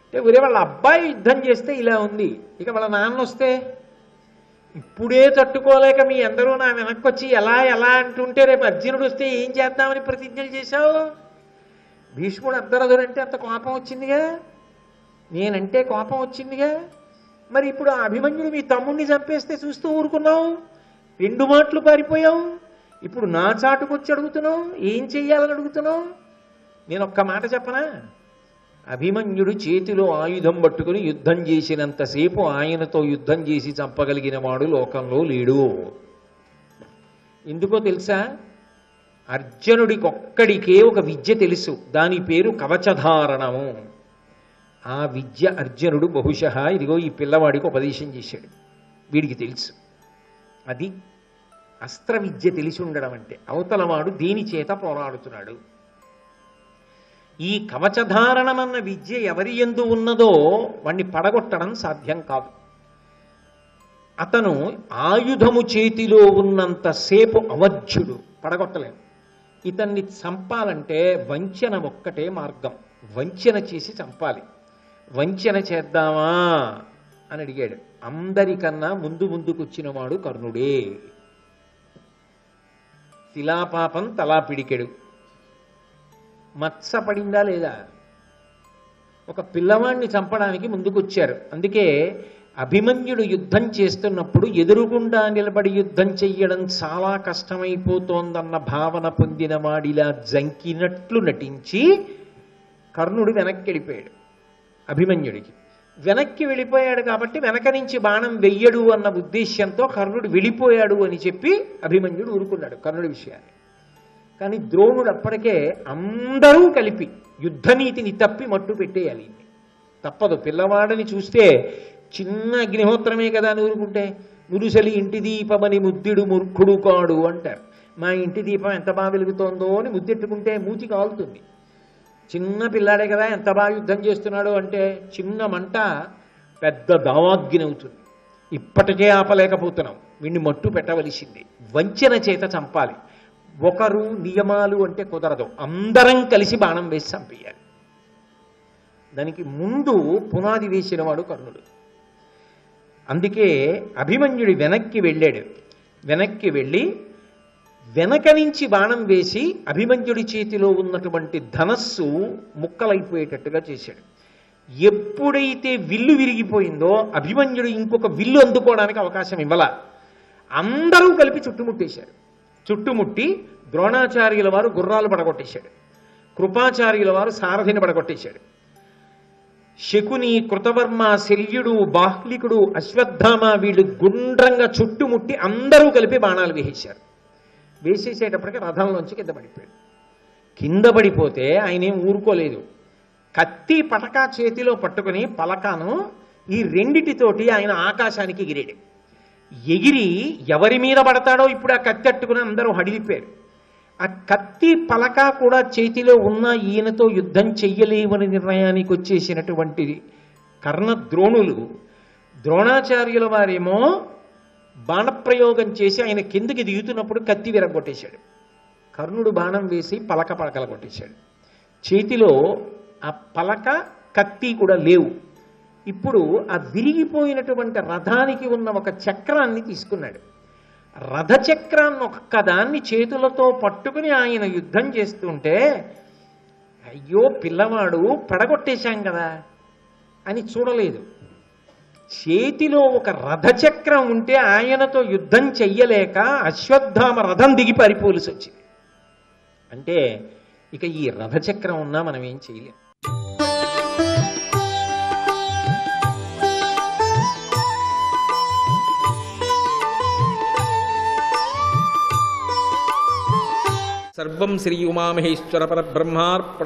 Speaker 5: అంటే ఒరే వాళ్ళ అబ్బాయి యుద్ధం చేస్తే ఇలా ఉంది, ఇక వాళ్ళ నాన్న వస్తే ఇప్పుడే తట్టుకోలేక మీ అందరూ నా వెనక్కి వచ్చి ఎలా ఎలా అంటుంటే రేపు అర్జునుడు వస్తే ఏం చేద్దామని ప్రతిజ్ఞలు చేశావు? భీష్ముడు అర్ధరథుడంటే అంత కోపం వచ్చిందిగా, నేనంటే కోపం వచ్చిందిగా, మరి ఇప్పుడు ఆ అభిమన్యుడు మీ తమ్ముడిని చంపేస్తే చూస్తూ ఊరుకున్నావు, 2 మాటలు పారిపోయావు, ఇప్పుడు నా చాటుకొచ్చి అడుగుతున్నావు, ఏం చెయ్యాలని అడుగుతున్నావు? నేను ఒక్క మాట చెప్పనా? అభిమన్యుడు చేతిలో ఆయుధం పట్టుకుని యుద్ధం చేసినంతసేపు ఆయనతో యుద్ధం చేసి చంపగలిగిన వాడు లోకంలో లేడు. ఎందుకో తెలుసా? అర్జునుడికొక్కడికే ఒక విద్య తెలుసు, దాని పేరు కవచధారణము. ఆ విద్య అర్జునుడు బహుశः ఇదిగో ఈ పిల్లవాడికి ఉపదేశం చేశాడు, వీడికి తెలుసు. అది అస్త్ర విద్య తెలిసి ఉండడం అంటే. అవతలవాడు దేని చేత పోరాడుతున్నాడు. ఈ కవచధారణమన్న విద్య ఎవరి యందు ఉన్నదో వాణ్ణి పడగొట్టడం సాధ్యం కాదు. అతను ఆయుధము చేతిలో ఉన్నంతసేపు అవధ్యుడు, పడగొట్టలేము. ఇతన్ని చంపాలంటే వంచన ఒక్కటే మార్గం, వంచన చేసి చంపాలి. వంచన చేద్దామా అని అడిగాడు. అందరికన్నా ముందుకొచ్చిన వాడు కర్ణుడే. శిలాపాపం తలా పిడికెడు. మత్స పడిందా లేదా? ఒక పిల్లవాడిని చంపడానికి ముందుకొచ్చారు. అందుకే అభిమన్యుడు యుద్ధం చేస్తున్నప్పుడు ఎదురుగుండా నిలబడి యుద్ధం చెయ్యడం చాలా కష్టమైపోతోందన్న భావన పొందిన వాడిలా జంకినట్లు నటించి కర్ణుడు వెనక్కి వెళ్ళిపోయాడు. అభిమన్యుడికి వెనక్కి వెళ్ళిపోయాడు కాబట్టి వెనక నుంచి బాణం వెయ్యడు అన్న ఉద్దేశ్యంతో కర్ణుడు వెళ్ళిపోయాడు అని చెప్పి అభిమన్యుడు ఊరుకున్నాడు కర్ణుడి విషయాన్ని. కానీ ద్రోణుడు అప్పటికే అందరూ కలిపి యుద్ధనీతిని తప్పి మట్టు పెట్టేయాలి. తప్పదు. పిల్లవాడిని చూస్తే చిన్న అగ్నిహోత్రమే కదా అని ఊరుకుంటే, మురుసలి ఇంటి దీపమని ముద్దుడు మూర్ఖుడు కాడు అంటారు. మా ఇంటి దీపం ఎంత బాగా వెలుగుతోందో అని ముద్దెట్టుకుంటే మూతి కాలుతుంది. చిన్న పిల్లాడే కదా ఎంత బాగా యుద్ధం చేస్తున్నాడు అంటే చిన్న మంట పెద్ద దావాగ్ని అవుతుంది. ఇప్పటికే ఆపలేకపోతున్నాం, వీడిని మట్టు పెట్టవలసింది. వంచన చేత చంపాలి. ఒకరు నియమాలు అంటే కుదరదు, అందరం కలిసి బాణం వేసి చంపేయాలి. దానికి ముందు పునాది వేసినవాడు కర్ణుడు. అందుకే అభిమన్యుడి వెనక్కి వెళ్ళాడు. వెనక్కి వెళ్ళి వెనక నుంచి బాణం వేసి అభిమన్యుడి చేతిలో ఉన్నటువంటి ధనస్సు ముక్కలైపోయేటట్టుగా చేశాడు. ఎప్పుడైతే విల్లు విరిగిపోయిందో అభిమన్యుడు ఇంకొక విల్లు అందుకోవడానికి అవకాశం ఇవ్వాల. అందరూ కలిపి చుట్టుముట్టేశారు. చుట్టుముట్టి ద్రోణాచార్యుల వారు గుర్రాలు పడగొట్టేశాడు, కృపాచార్యుల వారు సారథిని పడగొట్టేశాడు. శకుని, కృతవర్మ, శల్యుడు, బాహ్లికుడు, అశ్వత్థామ వీళ్ళు గుండ్రంగా చుట్టుముట్టి అందరూ కలిపి బాణాలు వేసేశారు. వేసేసేటప్పటికి రథంలోంచి కింద పడిపోయాడు. కింద పడిపోతే ఆయన ఏం ఊరుకోలేదు. కత్తి పటకా చేతిలో పట్టుకుని పలకాను ఈ రెండిటితోటి ఆయన ఆకాశానికి ఎగిరాడు. ఎగిరి ఎవరి మీద పడతాడో ఇప్పుడు ఆ కత్తి అట్టుకుని అందరూ హడిలిపోయారు. ఆ కత్తి పలక కూడా చేతిలో ఉన్న ఈయనతో యుద్ధం చెయ్యలేవని నిర్ణయానికి వచ్చేసినటువంటి కర్ణద్రోణులు, ద్రోణాచార్యుల వారేమో బాణప్రయోగం చేసి ఆయన కిందకి దిగుతున్నప్పుడు కత్తి విరగొట్టేశాడు. కర్ణుడు బాణం వేసి పలక పలకల కొట్టేశాడు. చేతిలో ఆ పలక కత్తి కూడా లేవు. ఇప్పుడు ఆ విరిగిపోయినటువంటి రథానికి ఉన్న ఒక చక్రాన్ని తీసుకున్నాడు. రథచక్రాన్ని ఒక్కదాన్ని చేతులతో పట్టుకుని ఆయన యుద్ధం చేస్తుంటే అయ్యో పిల్లవాడు పడగొట్టేశాం కదా అని చూడలేదు. చేతిలో ఒక రథచక్రం ఉంటే ఆయనతో యుద్ధం చెయ్యలేక అశ్వత్థామ రథం దిగి పారిపోవలసి వచ్చింది. అంటే ఇక ఈ రథచక్రం ఉన్నా మనం ఏం చేయలేం.
Speaker 6: సర్వం శ్రీ ఉమామహేశ్వర పరబ్రహ్మార్పణ.